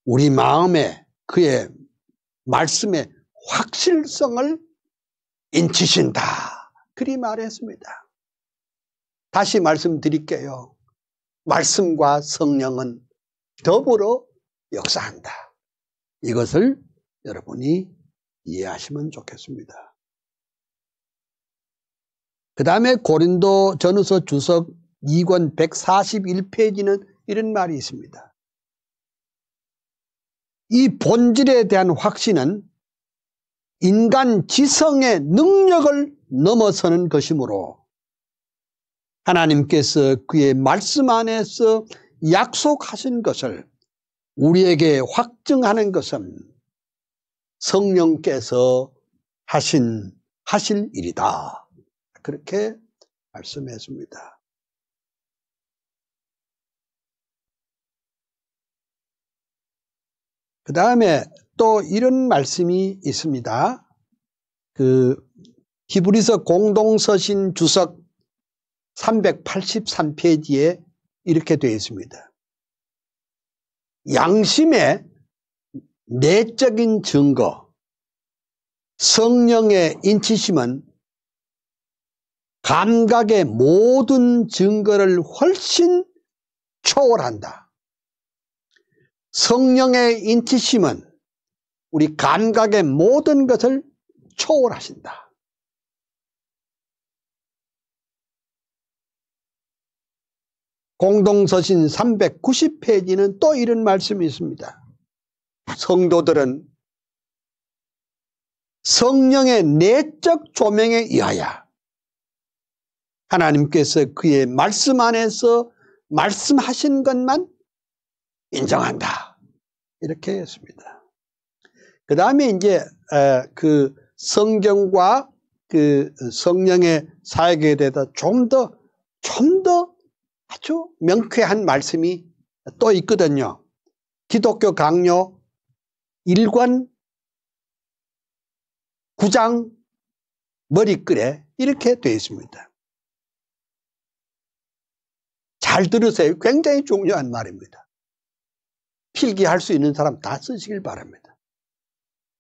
우리 마음에 그의 말씀의 확실성을 인치신다. 그리 말했습니다. 다시 말씀드릴게요. 말씀과 성령은 더불어 역사한다. 이것을 여러분이 이해하시면 좋겠습니다. 그 다음에 고린도 전후서 주석 2권 141페이지는 이런 말이 있습니다. 이 본질에 대한 확신은 인간 지성의 능력을 넘어서는 것이므로 하나님께서 그의 말씀 안에서 약속하신 것을 우리에게 확증하는 것은 성령께서 하실 일이다. 그렇게 말씀했습니다. 그 다음에 또 이런 말씀이 있습니다. 히브리서 공동서신 주석 383페이지에 이렇게 되어 있습니다. 양심의 내적인 증거, 성령의 인치심은 감각의 모든 증거를 훨씬 초월한다. 성령의 인치심은 우리 감각의 모든 것을 초월하신다. 공동서신 390페이지는 또 이런 말씀이 있습니다. 성도들은 성령의 내적 조명에 의하여 하나님께서 그의 말씀 안에서 말씀하신 것만 인정한다. 이렇게 했습니다. 그 다음에 이제 그 성경과 그 성령의 사역에 대해서 좀 더 아주 명쾌한 말씀이 또 있거든요. 기독교 강요 1권 9장 머리글에 이렇게 되어 있습니다. 잘 들으세요. 굉장히 중요한 말입니다. 필기할 수 있는 사람 다 쓰시길 바랍니다.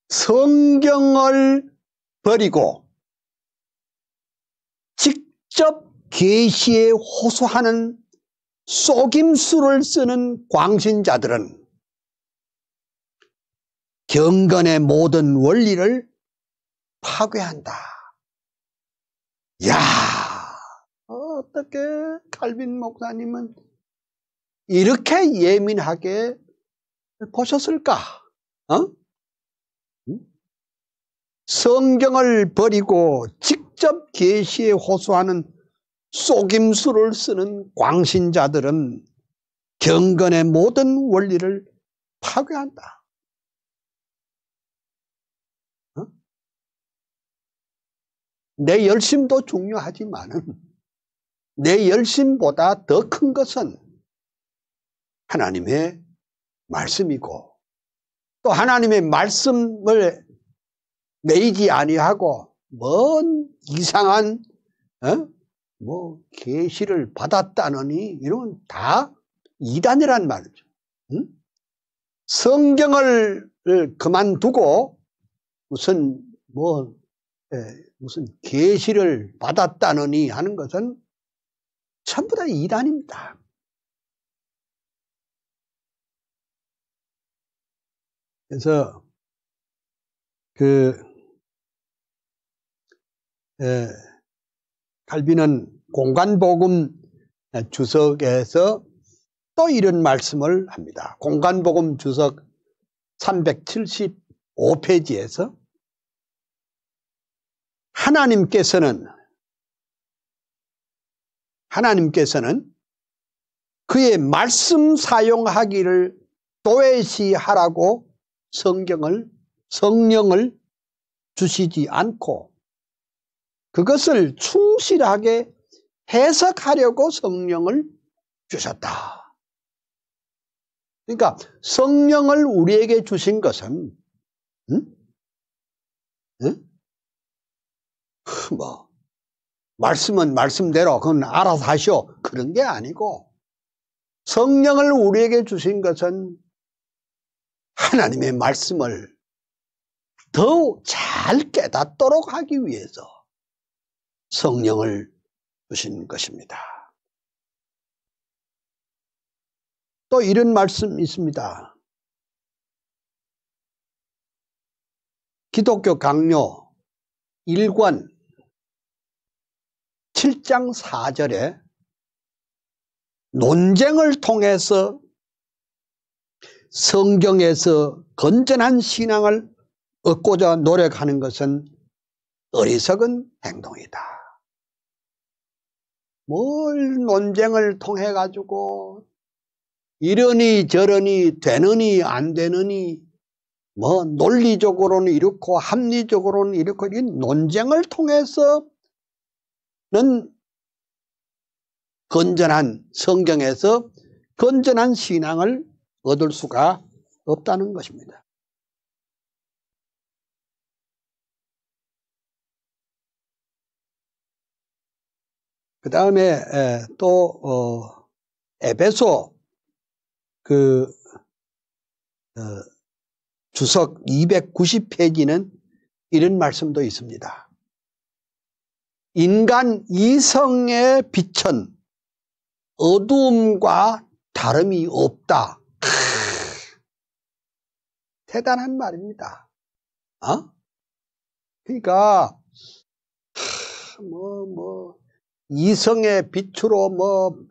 성경을 버리고 직접 계시에 호소하는 속임수를 쓰는 광신자들은 경건의 모든 원리를 파괴한다. 야, 어떻게 칼빈 목사님은 이렇게 예민하게 보셨을까? 성경을 버리고 직접 계시에 호소하는 속임수를 쓰는 광신자들은 경건의 모든 원리를 파괴한다. 내 열심도 중요하지만은 내 열심보다 더 큰 것은 하나님의 말씀이고 또 하나님의 말씀을 매이지 아니하고 뭔 이상한 계시를 받았다느니 이런 다 이단이란 말이죠. 성경을 그만두고 무슨 계시를 받았다느니 하는 것은 전부 다 이단입니다. 그래서 칼빈은 공간복음 주석에서 또 이런 말씀을 합니다. 공간복음 주석 375페이지에서 하나님께서는 그의 말씀 사용하기를 도외시하라고 성령을 주시지 않고 그것을 충실하게 해석하려고 성령을 주셨다. 그러니까 성령을 우리에게 주신 것은 말씀은 말씀대로 그건 알아서 하시오 그런 게 아니고 성령을 우리에게 주신 것은 하나님의 말씀을 더욱 잘 깨닫도록 하기 위해서 성령을 주신 것입니다. 또 이런 말씀이 있습니다. 기독교 강요 1권 7장 4절에 논쟁을 통해서 성경에서 건전한 신앙을 얻고자 노력하는 것은 어리석은 행동이다. 뭘 논쟁을 통해 가지고 이러니 저러니 되느니 안 되느니 뭐 논리적으로는 이렇고 합리적으로는 이렇고 이 논쟁을 통해서는 건전한 성경에서 건전한 신앙을 얻을 수가 없다는 것입니다. 그 다음에 또 에베소 주석 290페이지는 이런 말씀도 있습니다. 인간 이성의 빛은 어두움과 다름이 없다. 대단한 말입니다. 그러니까 이성의 빛으로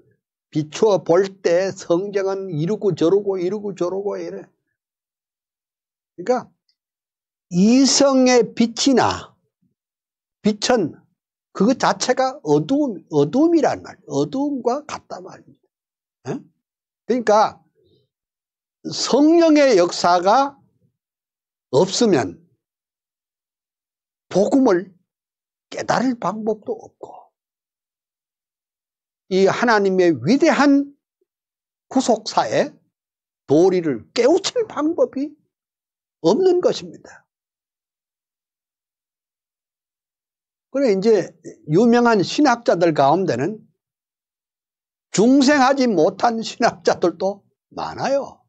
비추어 볼 때 성경은 이러고 저러고 이래. 그러니까 이성의 빛은 그것 자체가 어두움이란 말이에요. 어두움과 같단 말입니다. 그러니까 성령의 역사가 없으면 복음을 깨달을 방법도 없고 이 하나님의 위대한 구속사의 도리를 깨우칠 방법이 없는 것입니다. 그래 이제 유명한 신학자들 가운데는 중생하지 못한 신학자들도 많아요.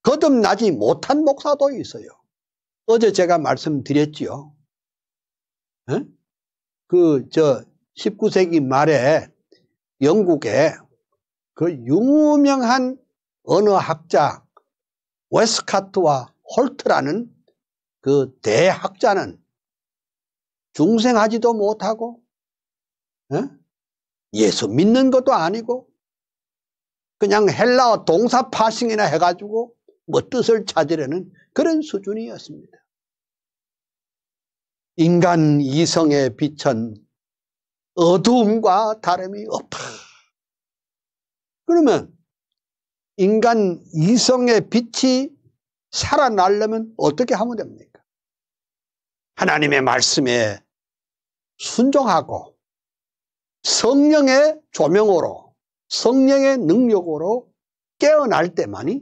거듭나지 못한 목사도 있어요. 어제 제가 말씀드렸지요. 19세기 말에 영국에 그 유명한 언어학자 웨스카트와 홀트라는 그 대학자는 중생하지도 못하고 예수 믿는 것도 아니고 그냥 헬라어 동사 파싱이나 해가지고 뜻을 찾으려는 그런 수준이었습니다. 인간 이성의 빛은 어두움과 다름이 없다. 그러면 인간 이성의 빛이 살아나려면 어떻게 하면 됩니까? 하나님의 말씀에 순종하고 성령의 조명으로 성령의 능력으로 깨어날 때만이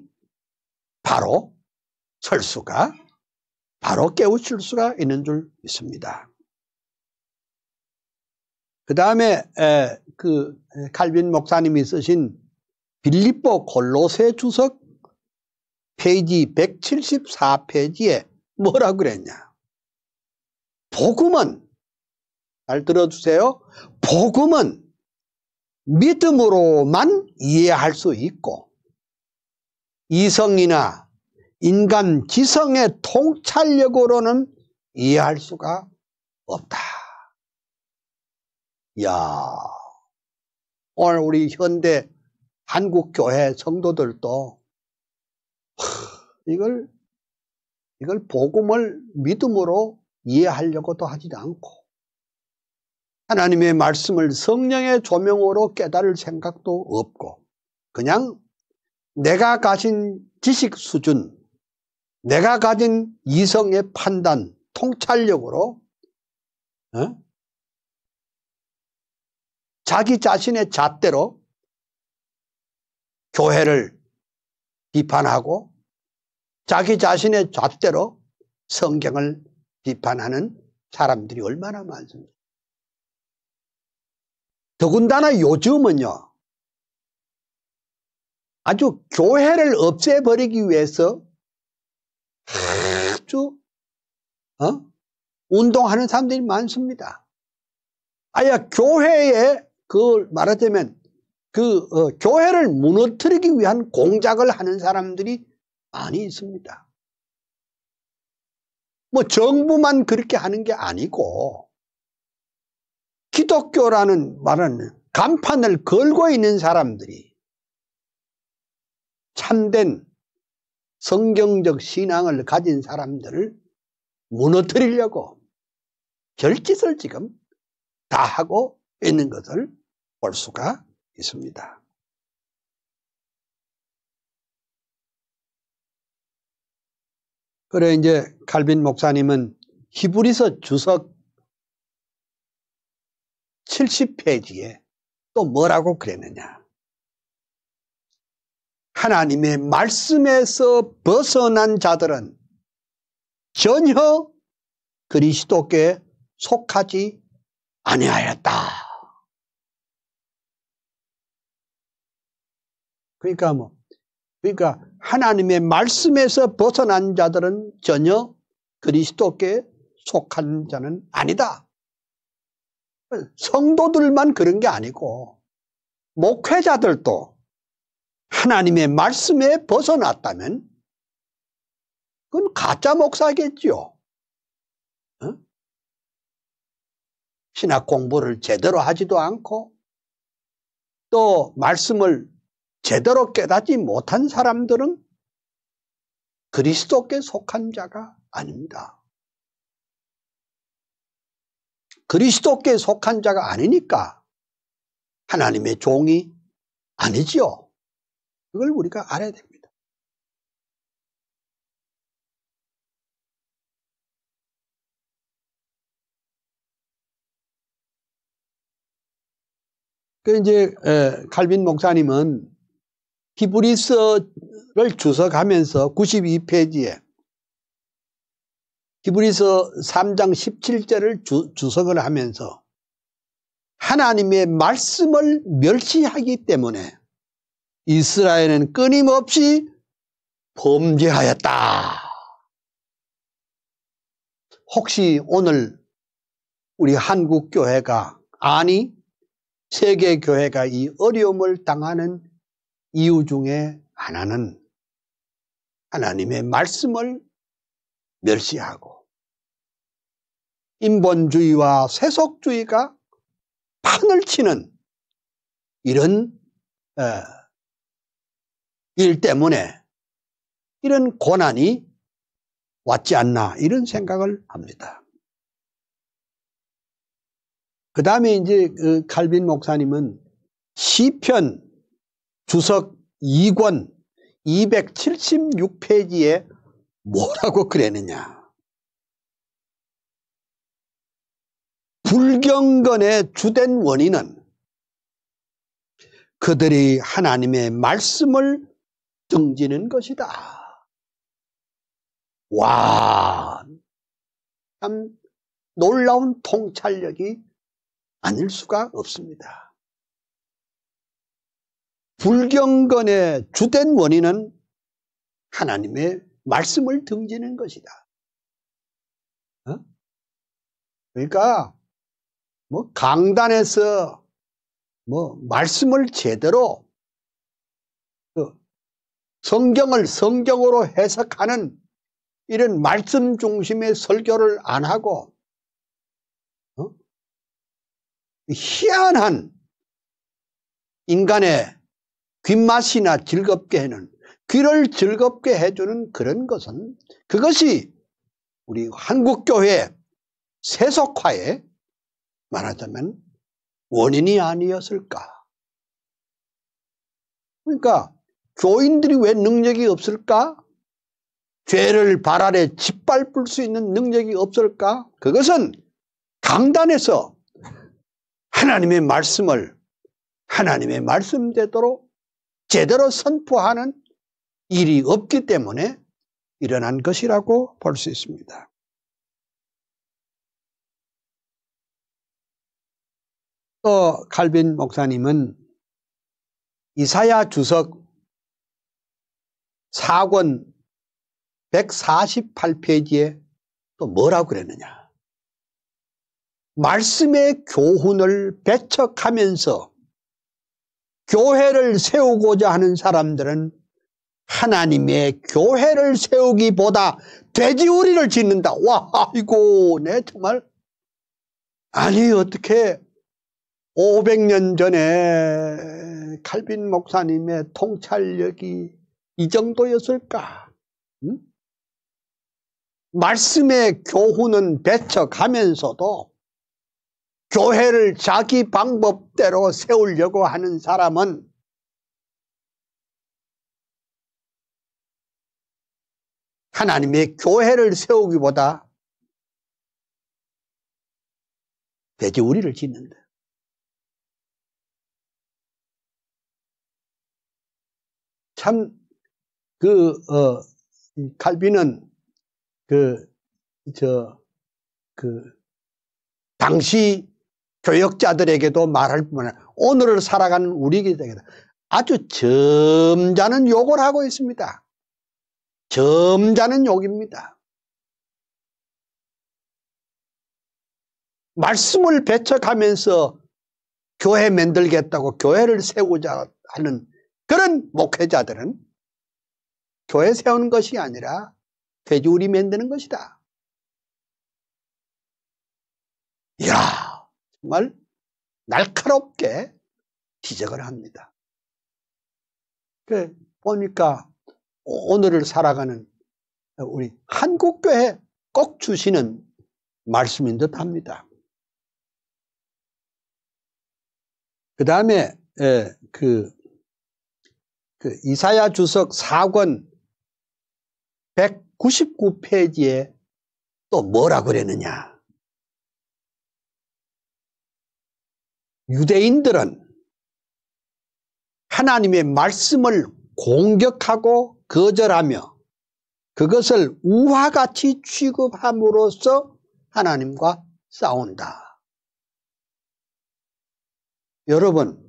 바로 깨우칠 수가 있는 줄 믿습니다. 그 다음에 칼빈 목사님이 쓰신 빌립보 골로새 주석 페이지 174페이지에 뭐라고 그랬냐? 복음은, 잘 들어주세요. 복음은 믿음으로만 이해할 수 있고 이성이나 인간 지성의 통찰력으로는 이해할 수가 없다. 야, 오늘 우리 현대 한국 교회 성도들도 이걸 복음을 믿음으로 이해하려고도 하지 않고 하나님의 말씀을 성령의 조명으로 깨달을 생각도 없고 그냥 내가 가진 지식 수준, 내가 가진 이성의 판단, 통찰력으로 자기 자신의 잣대로 교회를 비판하고 자기 자신의 잣대로 성경을 비판하는 사람들이 얼마나 많습니까? 더군다나 요즘은요, 아주 교회를 없애버리기 위해서 아주 운동하는 사람들이 많습니다. 아예 교회에 말하자면 교회를 무너뜨리기 위한 공작을 하는 사람들이 많이 있습니다. 뭐 정부만 그렇게 하는 게 아니고 기독교라는 말은 간판을 걸고 있는 사람들이 참된 성경적 신앙을 가진 사람들을 무너뜨리려고 별짓을 지금 다 하고 있는 것을 볼 수가 있습니다. 그래 이제 칼빈 목사님은 히브리서 주석 70페이지에 또 뭐라고 그랬느냐. 하나님의 말씀에서 벗어난 자들은 전혀 그리스도께 속하지 아니하였다. 그러니까 하나님의 말씀에서 벗어난 자들은 전혀 그리스도께 속한 자는 아니다. 성도들만 그런 게 아니고 목회자들도 하나님의 말씀에 벗어났다면 그건 가짜 목사겠지요. 신학 공부를 제대로 하지도 않고 또 말씀을 제대로 깨닫지 못한 사람들은 그리스도께 속한 자가 아닙니다. 그리스도께 속한 자가 아니니까 하나님의 종이 아니지요. 그걸 우리가 알아야 됩니다. 그 이제 칼빈 목사님은 히브리서를 주석하면서 92페이지에 히브리서 3장 17절을 주석을 하면서 하나님의 말씀을 멸시하기 때문에 이스라엘은 끊임없이 범죄하였다. 혹시 오늘 우리 한국 교회가 아니 세계 교회가 이 어려움을 당하는 이유 중에 하나는 하나님의 말씀을 멸시하고 인본주의와 세속주의가 판을 치는 이런 일 때문에 이런 고난이 왔지 않나 이런 생각을 합니다. 그 다음에 이제 칼빈 목사님은 시편 주석 2권 276페이지에 뭐라고 그랬느냐. 불경건의 주된 원인은 그들이 하나님의 말씀을 등지는 것이다. 와, 참 놀라운 통찰력이 아닐 수가 없습니다. 불경건의 주된 원인은 하나님의 말씀을 등지는 것이다. 그러니까 뭐 강단에서 뭐 말씀을 제대로 성경을 성경으로 해석하는 이런 말씀 중심의 설교를 안 하고 희한한 인간의 귓맛이나 즐겁게 해는 귀를 즐겁게 해주는 그런 것은 그것이 우리 한국교회 세속화에 말하자면 원인이 아니었을까. 그러니까 교인들이 왜 능력이 없을까? 죄를 발 아래 짓밟을 수 있는 능력이 없을까? 그것은 강단에서 하나님의 말씀을 하나님의 말씀대로 제대로 선포하는 일이 없기 때문에 일어난 것이라고 볼 수 있습니다. 또 칼빈 목사님은 이사야 주석 4권 148페이지에 또 뭐라고 그랬느냐. 말씀의 교훈을 배척하면서 교회를 세우고자 하는 사람들은 하나님의 교회를 세우기보다 돼지우리를 짓는다. 와, 아이고, 네, 정말. 아니, 어떻게 500년 전에 칼빈 목사님의 통찰력이 이 정도였을까? 응? 말씀의 교훈은 배척하면서도 교회를 자기 방법대로 세우려고 하는 사람은 하나님의 교회를 세우기보다 돼지우리를 짓는다. 참, 칼빈은 당시 교역자들에게도 말할 뿐만 아니라 오늘을 살아가는 우리에게도 아주 점잖은 욕을 하고 있습니다. 점잖은 욕입니다. 말씀을 배척하면서 교회 만들겠다고 교회를 세우자 하는 그런 목회자들은 교회 세우는 것이 아니라 돼지우리 만드는 것이다. 이야, 정말 날카롭게 지적을 합니다. 보니까 오늘을 살아가는 우리 한국교회 꼭 주시는 말씀인 듯 합니다. 그 다음에 이사야 주석 4권 199페이지에 또 뭐라고 그랬느냐. 유대인들은 하나님의 말씀을 공격하고 거절하며 그것을 우화같이 취급함으로써 하나님과 싸운다. 여러분,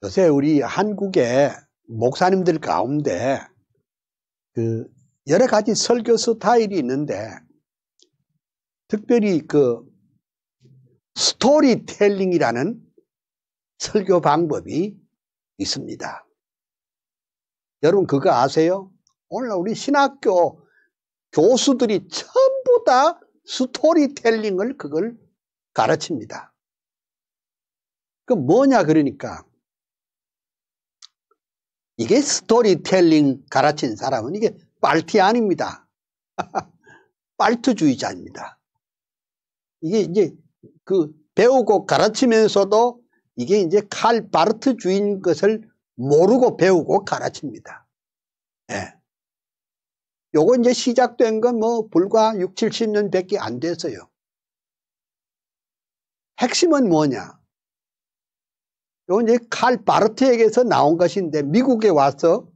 요새 우리 한국의 목사님들 가운데 여러 가지 설교 스타일이 있는데 특별히 스토리텔링이라는 설교 방법이 있습니다. 여러분 그거 아세요? 오늘 우리 신학교 교수들이 전부 다 스토리텔링을 그걸 가르칩니다. 그 뭐냐 그러니까 이게 스토리텔링 가르친 사람은 이게 빨티안입니다. 빨트주의자입니다. 이게 이제 배우고 가르치면서도 이게 이제 칼 바르트주의인 것을 모르고 배우고 가르칩니다. 예. 요거 이제 시작된 건 불과 6, 70년 밖에 안 됐어요. 핵심은 뭐냐? 요거 이제 칼 바르트에게서 나온 것인데 미국에 와서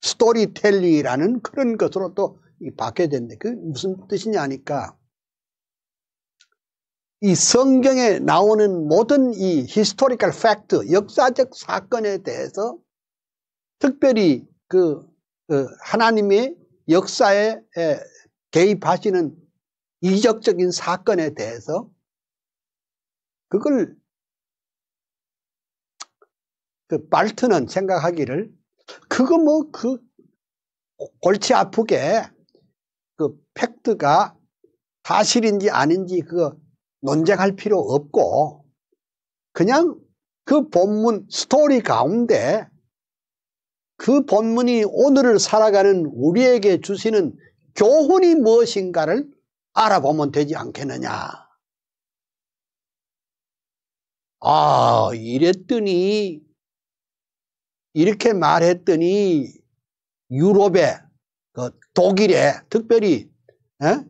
스토리텔링이라는 그런 것으로 또 바뀌어야 되는데 그게 무슨 뜻이냐 하니까 이 성경에 나오는 모든 이 히스토리컬 팩트, 역사적 사건에 대해서 특별히 하나님의 역사에 개입하시는 이적적인 사건에 대해서 그걸 발트는 생각하기를 그거 골치 아프게 팩트가 사실인지 아닌지 그거 논쟁할 필요 없고 그냥 그 본문 스토리 가운데 그 본문이 오늘을 살아가는 우리에게 주시는 교훈이 무엇인가를 알아보면 되지 않겠느냐. 아, 이랬더니 이렇게 말했더니 유럽에 독일에 특별히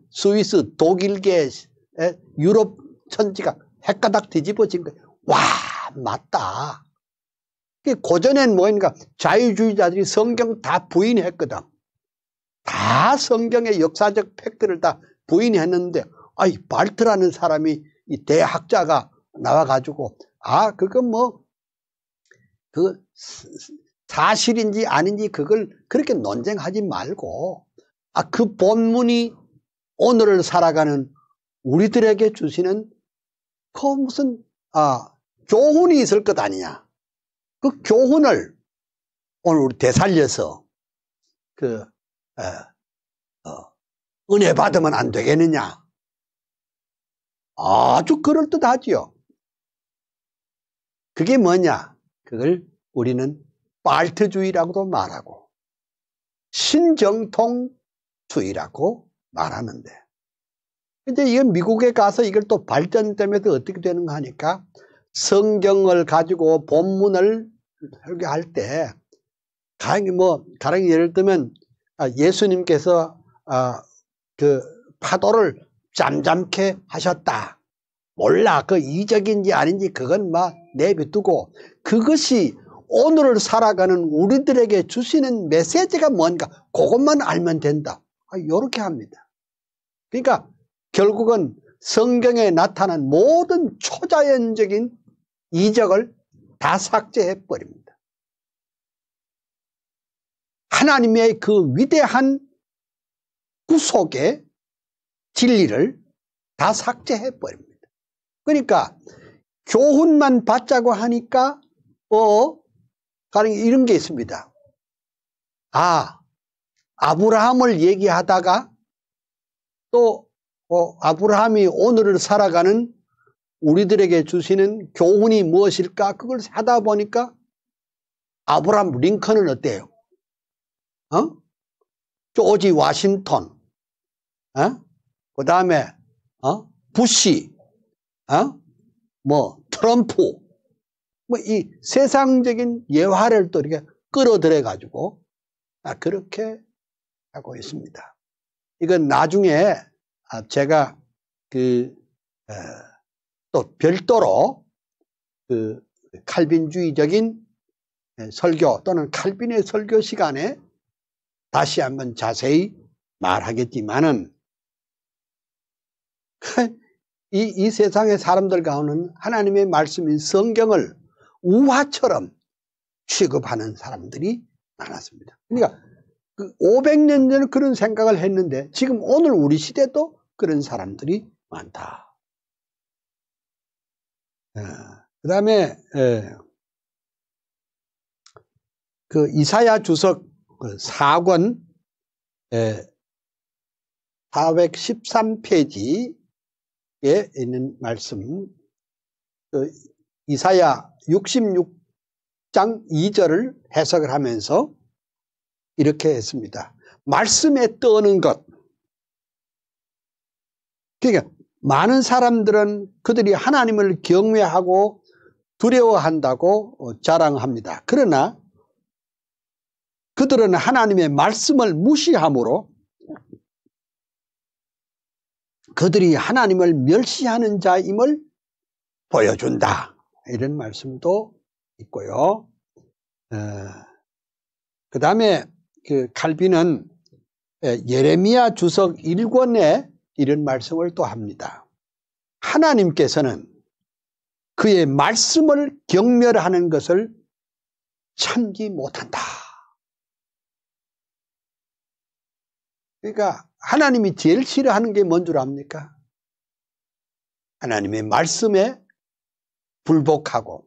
스위스 독일계 유럽 천지가 헷가닥 뒤집어진 거예요. 와, 맞다. 고전엔 뭐니까 자유주의자들이 성경 다 부인했거든. 다 성경의 역사적 팩트를 다 부인했는데 아이 발트라는 사람이 이 대학자가 나와가지고 그건 뭐 그 사실인지 아닌지 그걸 그렇게 논쟁하지 말고 그 본문이 오늘을 살아가는 우리들에게 주시는 그 무슨 교훈이 있을 것 아니냐. 그 교훈을 오늘 우리 되살려서 은혜 받으면 안 되겠느냐. 아주 그럴듯하지요. 그게 뭐냐. 그걸 우리는 발트주의라고도 말하고 신정통주의라고 말하는데 이제 이건 미국에 가서 이걸 또 발전되면서 어떻게 되는가 하니까 성경을 가지고 본문을 설교할 때 가령 예를 들면 예수님께서 그 파도를 잠잠케 하셨다. 몰라. 그 이적인지 아닌지 그건 막 내비두고 그것이 오늘을 살아가는 우리들에게 주시는 메시지가 뭔가 그것만 알면 된다. 이렇게 합니다. 그러니까 결국은 성경에 나타난 모든 초자연적인 이적을 다 삭제해 버립니다. 하나님의 그 위대한 구속의 진리를 다 삭제해 버립니다. 그러니까 교훈만 받자고 하니까 가령 이런 게 있습니다. 아브라함을 얘기하다가 또 아브라함이 오늘을 살아가는 우리들에게 주시는 교훈이 무엇일까? 그걸 하다 보니까 아브라함 링컨은 어때요? 조지 워싱턴, 그 다음에 부시, 트럼프, 이 세상적인 예화를 또 이렇게 끌어들여 가지고 그렇게 하고 있습니다. 이건 나중에 제가 또 별도로 칼빈주의적인 설교 또는 칼빈의 설교 시간에 다시 한번 자세히 말하겠지만은 이 세상의 사람들 가운데는 하나님의 말씀인 성경을 우화처럼 취급하는 사람들이 많았습니다. 그러니까 500년 전에 그런 생각을 했는데 지금 오늘 우리 시대도 그런 사람들이 많다. 그 다음에 그 이사야 주석 4권 413페이지에 있는 말씀, 이사야 66장 2절을 해석을 하면서 이렇게 했습니다. 말씀에 떠는 것. 그러니까 많은 사람들은 그들이 하나님을 경외하고 두려워한다고 자랑합니다. 그러나 그들은 하나님의 말씀을 무시함으로 그들이 하나님을 멸시하는 자임을 보여준다. 이런 말씀도 있고요. 그 다음에 칼빈은 예레미야 주석 1권에 이런 말씀을 또 합니다. 하나님께서는 그의 말씀을 경멸하는 것을 참지 못한다. 그러니까 하나님이 제일 싫어하는 게 뭔 줄 압니까? 하나님의 말씀에 불복하고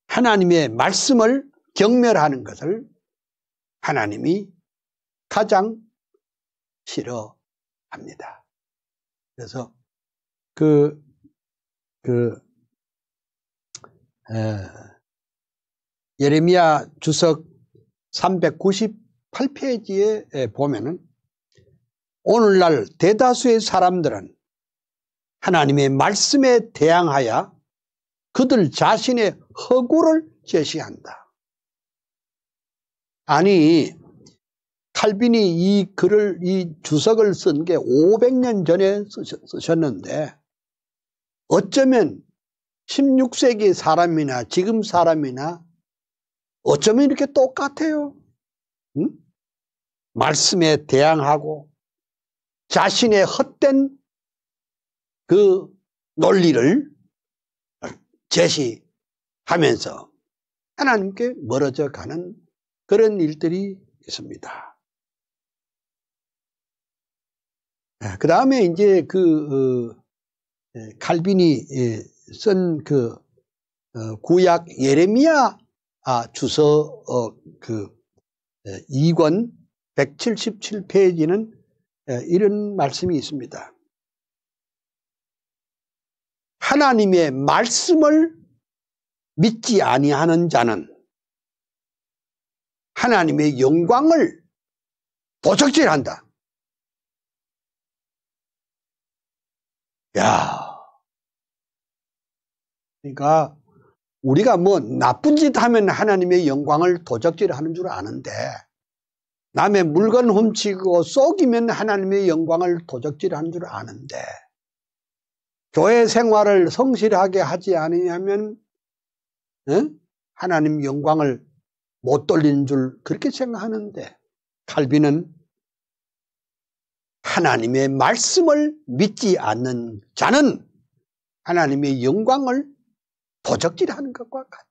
하나님의 말씀을 경멸하는 것을 하나님이 가장 싫어합니다. 그래서 예레미야 주석 398페이지에 보면은 오늘날 대다수의 사람들은 하나님의 말씀에 대항하여 그들 자신의 허구를 제시한다. 아니, 칼빈이 이 주석을 쓴 게 500년 전에 쓰셨는데 어쩌면 16세기 사람이나 지금 사람이나 어쩌면 이렇게 똑같아요. 응? 말씀에 대항하고 자신의 헛된 그 논리를 제시하면서 하나님께 멀어져 가는 그런 일들이 있습니다. 그 다음에 이제 칼빈이 쓴 구약 예레미야 주서 2권 177페이지는 이런 말씀이 있습니다. 하나님의 말씀을 믿지 아니하는 자는 하나님의 영광을 도적질한다. 야, 그러니까 우리가 뭐 나쁜 짓 하면 하나님의 영광을 도적질하는 줄 아는데 남의 물건 훔치고 속이면 하나님의 영광을 도적질하는 줄 아는데 교회 생활을 성실하게 하지 않으면 하나님 영광을 못 돌리는 줄 그렇게 생각하는데 칼빈은 하나님의 말씀을 믿지 않는 자는 하나님의 영광을 도적질하는 것과 같다.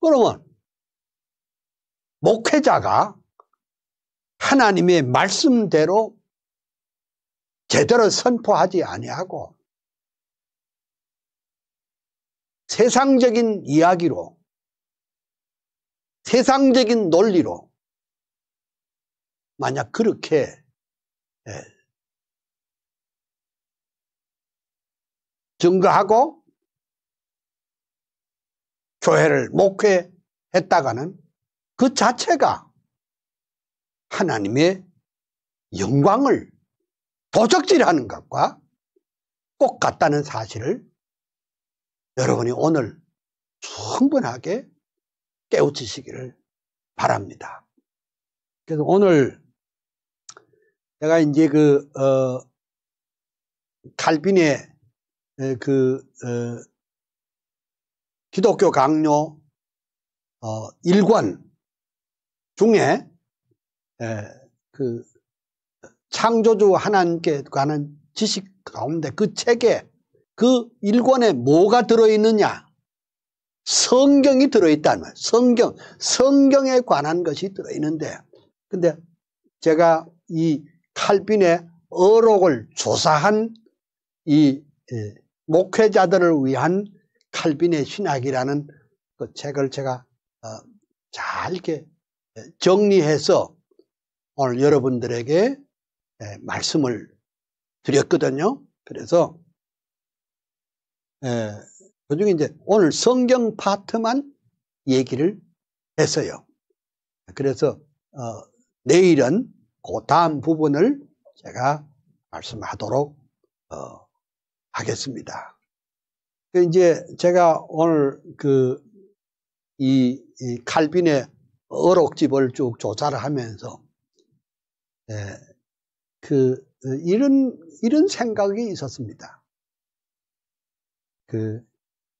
그러면 목회자가 하나님의 말씀대로 제대로 선포하지 아니하고 세상적인 이야기로 세상적인 논리로 만약 그렇게 증거하고 교회를 목회했다가는 그 자체가 하나님의 영광을 도적질하는 것과 똑같다는 사실을 여러분이 오늘 충분하게 깨우치시기를 바랍니다. 그래서 오늘 제가 이제 칼빈의 기독교 강요 1권 중에 창조주 하나님께 관한 지식 가운데 그 책에 그 1권에 뭐가 들어있느냐? 성경이 들어있다는 말이에요. 성경에 관한 것이 들어있는데, 근데 제가 이 칼빈의 어록을 조사한 이 목회자들을 위한 칼빈의 신학이라는 그 책을 제가 잘 이렇게 정리해서 오늘 여러분들에게 말씀을 드렸거든요. 그래서 그중에 이제 오늘 성경 파트만 얘기를 했어요. 그래서 내일은 그 다음 부분을 제가 말씀하도록 하겠습니다. 이제 제가 오늘 이 칼빈의 어록집을 쭉 조사를 하면서 이런 생각이 있었습니다.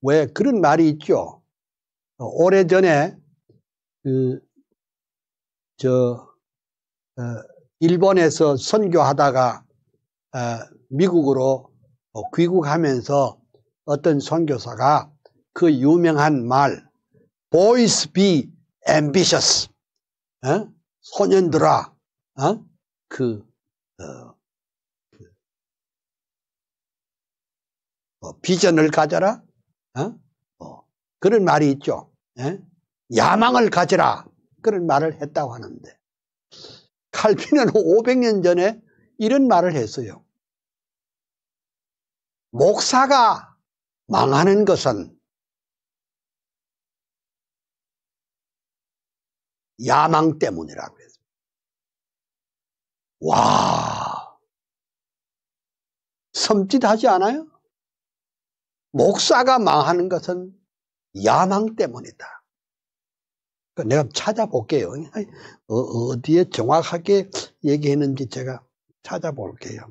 왜 그런 말이 있죠. 오래전에 일본에서 선교하다가 미국으로 귀국하면서 어떤 선교사가 그 유명한 말 Boys be ambitious, 소년들아, 비전을 가져라, 그런 말이 있죠. 야망을 가져라, 그런 말을 했다고 하는데 칼빈은 500년 전에 이런 말을 했어요. 목사가 망하는 것은 야망 때문이라고 했어요. 와, 섬찟하지 않아요? 목사가 망하는 것은 야망 때문이다. 내가 찾아볼게요. 어디에 정확하게 얘기했는지 제가 찾아볼게요.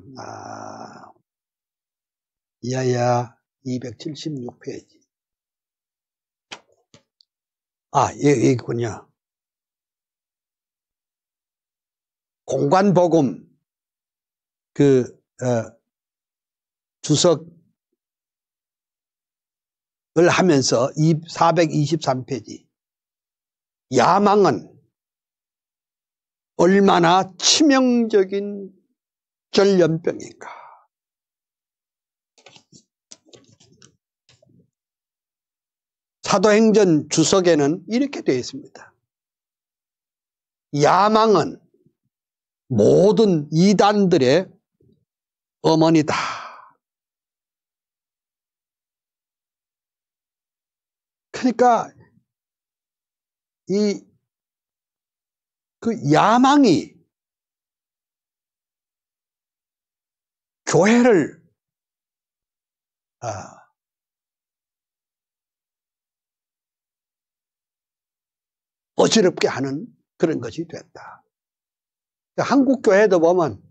이하야 276페이지. 여기 있군요. 공관복음 주석을 하면서 423페이지. 야망은 얼마나 치명적인 전염병인가. 사도행전 주석에는 이렇게 되어 있습니다. 야망은 모든 이단들의 어머니다. 그러니까 그 야망이 교회를 어지럽게 하는 그런 것이 됐다. 한국 교회도 보면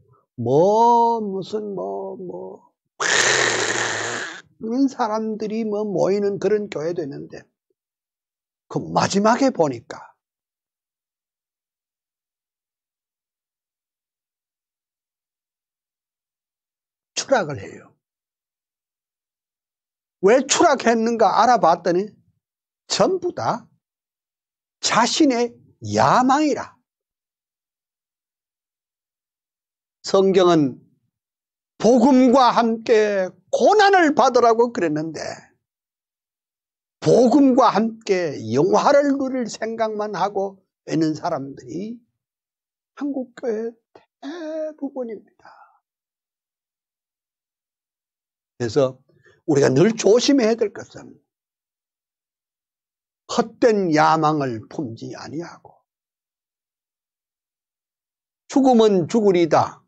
그런 사람들이 모이는 그런 교회도 있는데 그 마지막에 보니까 추락을 해요. 왜 추락했는가 알아봤더니 전부 다 자신의 야망이라. 성경은 복음과 함께 고난을 받으라고 그랬는데 복음과 함께 영화를 누릴 생각만 하고 있는 사람들이 한국교회 대부분입니다. 그래서 우리가 늘 조심해야 될 것은 헛된 야망을 품지 아니하고 죽으면 죽으리다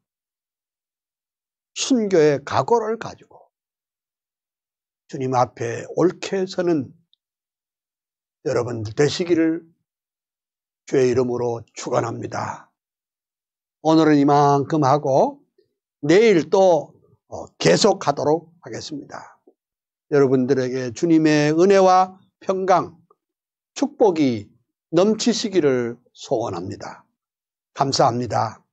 순교의 각오를 가지고 주님 앞에 옳게 서는 여러분들 되시기를 주의 이름으로 축원합니다. 오늘은 이만큼 하고 내일 또 계속하도록 하겠습니다. 여러분들에게 주님의 은혜와 평강, 축복이 넘치시기를 소원합니다. 감사합니다.